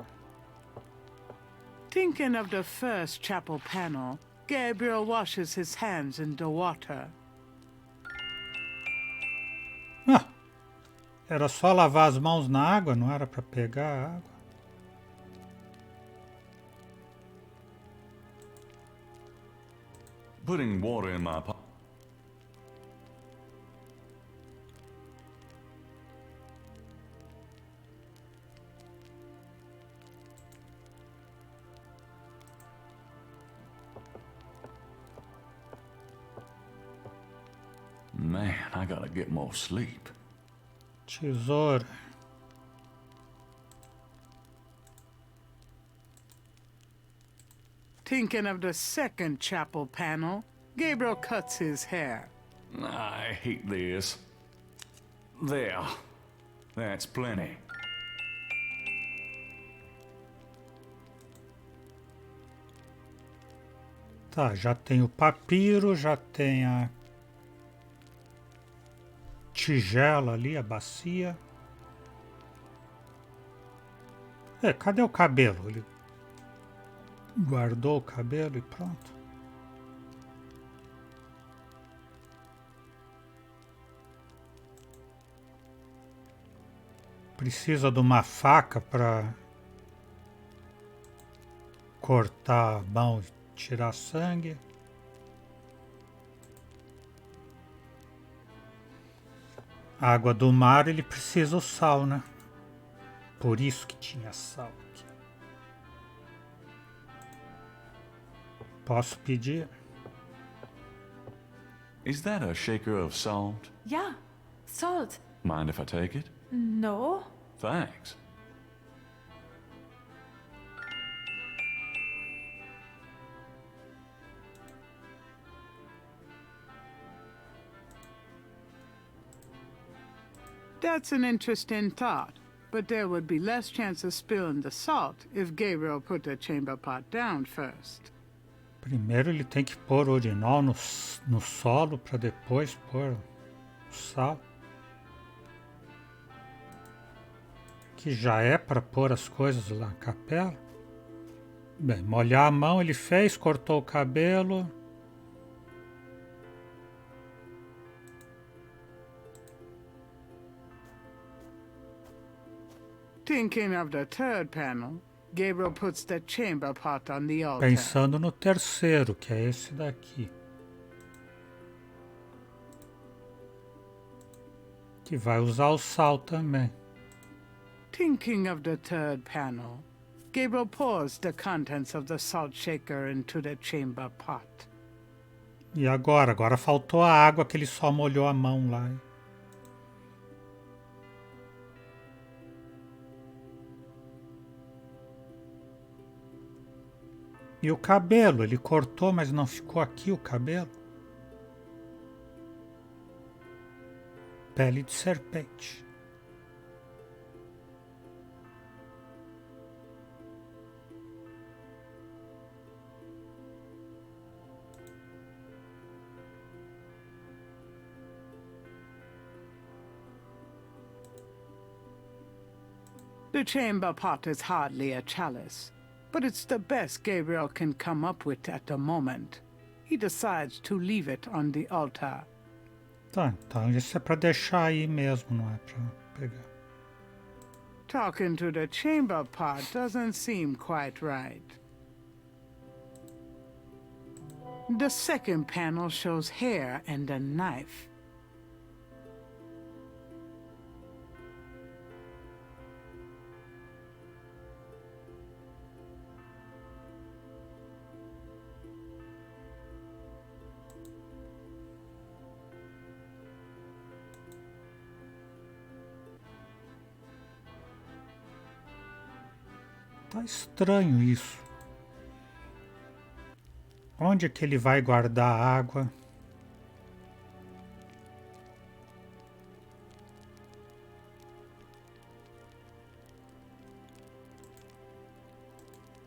Thinking of the first chapel panel, Gabriel washes his hands in the water. Ah, era só lavar as mãos na água, não era para pegar a água. Putting water in my pot. Man, I gotta get more sleep. Tesoura. Thinking of the second chapel panel, Gabriel cuts his hair. I hate this. There. That's plenty. Tá, já tem o papiro, já tem a tigela ali, a bacia. Cadê o cabelo? Ele guardou o cabelo e pronto. Precisa de uma faca para cortar a mão e tirar sangue. Água do mar, ele precisa o sal, né? Por isso que tinha sal aqui. Posso pedir? Is that a shaker of salt? Yeah, salt. Mind if I take it? No? Thanks. That's an interesting thought, but there would be less chance of spilling the salt if Gabriel put the chamber pot down first. Primeiro ele tem que pôr o urinol no solo para depois pôr o sal. Que já é para pôr as coisas lá na capela. Bem, molhar a mão ele fez, cortou o cabelo. Thinking of the third panel, Gabriel puts the chamber pot on the altar. Pensando no terceiro, que é esse daqui. Que vai usar o sal também. Thinking of the third panel, Gabriel pours the contents of the salt shaker into the chamber pot. E agora? Agora faltou a água que ele só molhou a mão lá. E o cabelo? Ele cortou, mas não ficou aqui o cabelo? Pele de serpente. The chamber pot is hardly a chalice, but it's the best Gabriel can come up with at the moment. He decides to leave it on the altar. Tá, então isso é para deixar aí mesmo, não é para pegar. Talking to the chamber pot doesn't seem quite right. The second panel shows hair and a knife. Tá estranho isso. Onde é que ele vai guardar a água?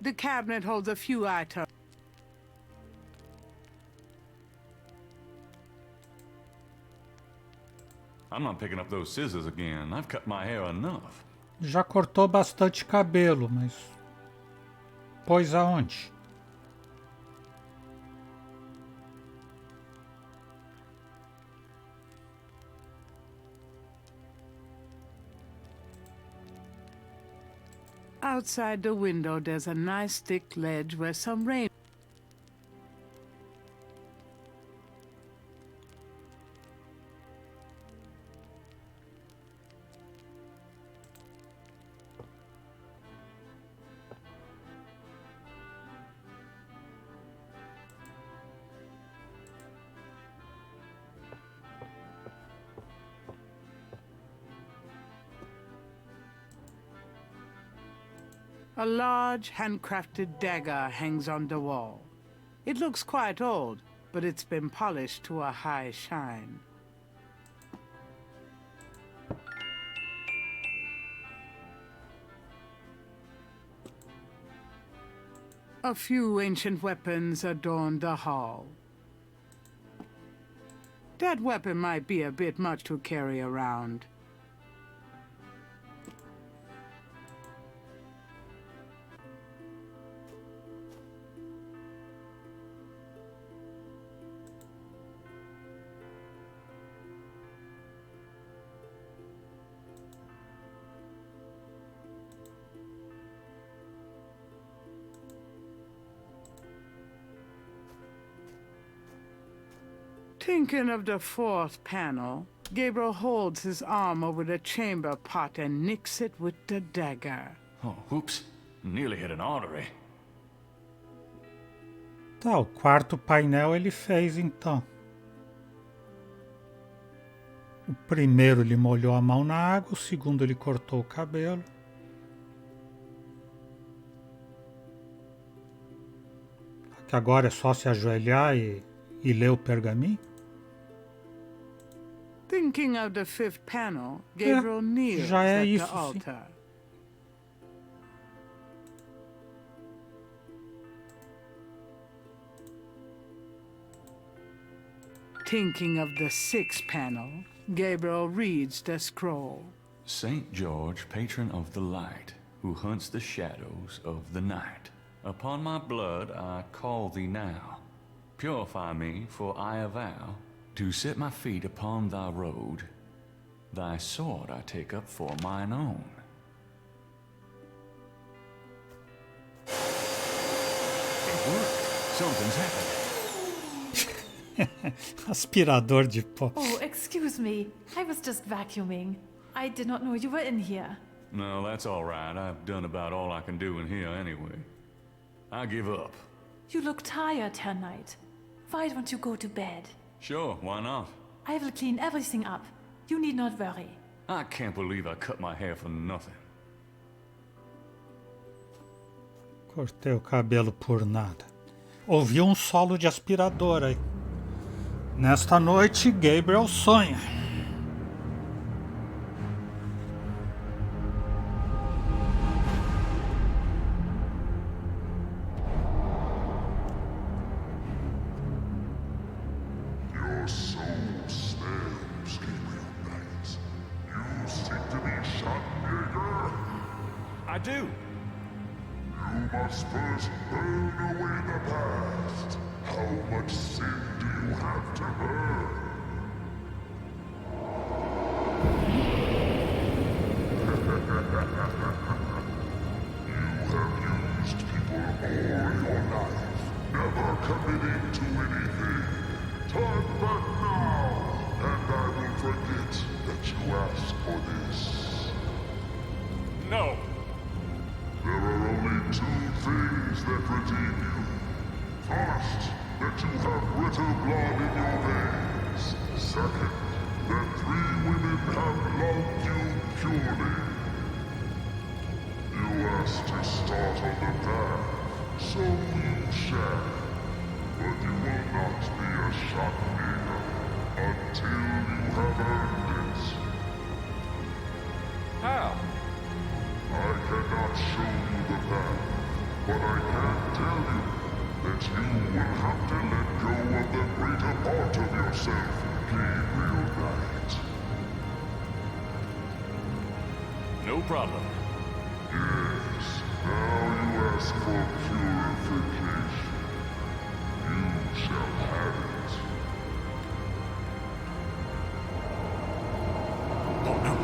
The cabinet holds a few items. I'm not picking up those scissors again. I've cut my hair enough. Já cortou bastante cabelo, mas... Pois aonde? Outside the window, there's a nice thick ledge where some rain... A large, handcrafted dagger hangs on the wall. It looks quite old, but it's been polished to a high shine. A few ancient weapons adorn the hall. That weapon might be a bit much to carry around. Thinking of the fourth panel, Gabriel holds his arm over the chamber pot and nicks it with the dagger. Oh, oops. Nearly hit an artery. Tá, o quarto painel ele fez então. O primeiro ele molhou a mão na água, o segundo ele cortou o cabelo. Que agora é só se ajoelhar e ler o pergaminho? Thinking of the fifth panel, Gabriel kneels já é at isso, the altar. sim. Thinking of the sixth panel, Gabriel reads the scroll. Saint George, patron of the light, who hunts the shadows of the night. Upon my blood I call thee now. Purify me, for I avow to set my feet upon thy road. Thy sword I take up for mine own. It worked. Something's happened. Aspirador de pó. Oh, excuse me. I was just vacuuming. I did not know you were in here. No, that's all right. I've done about all I can do in here anyway. I give up. You look tired, Herr Knight. Why don't you go to bed? Sure, why not? I will clean everything up. You need not worry. I can't believe I cut my hair for nothing. Cortei o cabelo por nada. Ouvi um solo de aspirador aí. Nesta noite, Gabriel sonha. Your soul slaves, Gabriel Knight. You seek to be Schattenjäger? I do. You must first burn away the past. How much sin do you have to burn? You have used people all your life, never committing to anything. Turn back now, and I will forget that you asked for this. No. There are only two things that redeem you. First, that you have bitter blood in your veins. Second, that 3 women have loved you purely. You asked to start will have to let go of the greater part of yourself, Gabriel Knight. No problem. Yes, now you ask for purification. You shall have it. Oh no.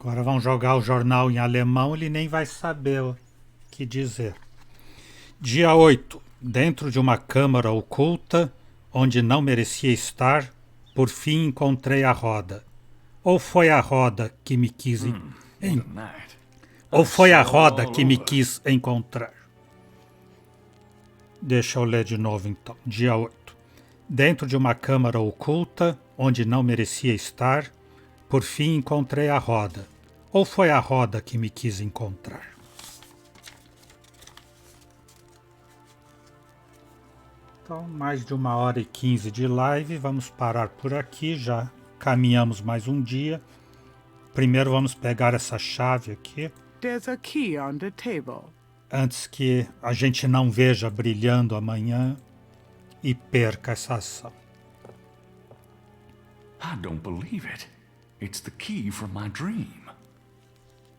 Agora vão jogar o jornal em alemão, ele nem vai saber o que dizer. Dia 8. Dentro de uma câmara oculta, onde não merecia estar, por fim encontrei a roda. Ou foi a roda que me quis Ou foi a roda que me quis encontrar. Deixa eu ler de novo então. Dia 8. Dentro de uma câmara oculta, onde não merecia estar, por fim encontrei a roda. Ou foi a roda que me quis encontrar? Então, mais de 1h15 de live. Vamos parar por aqui. Já caminhamos mais um dia. Primeiro vamos pegar essa chave aqui. There's a key on the table. Antes que a gente não veja brilhando amanhã e perca essa ação. I don't believe it. It's the key from my dream.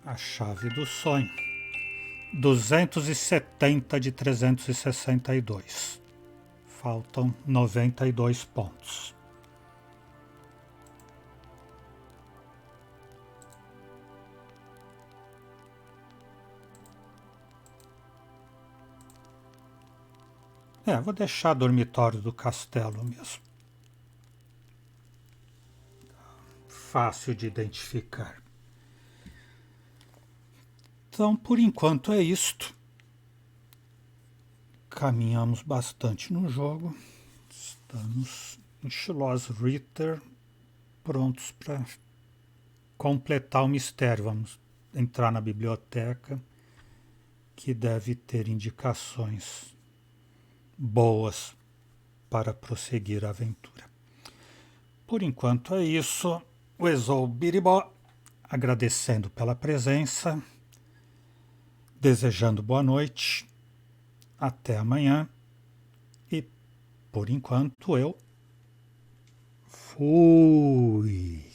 A chave do sonho. 270 de 362. Faltam 92 pontos. Vou deixar dormitório do castelo mesmo. Fácil de identificar. Então, por enquanto é isto. Caminhamos bastante no jogo. Estamos em Schloss Ritter, prontos para completar o mistério. Vamos entrar na biblioteca, que deve ter indicações boas para prosseguir a aventura. Por enquanto é isso. O Exou Biribó, agradecendo pela presença, desejando boa noite, até amanhã e, por enquanto, eu fui.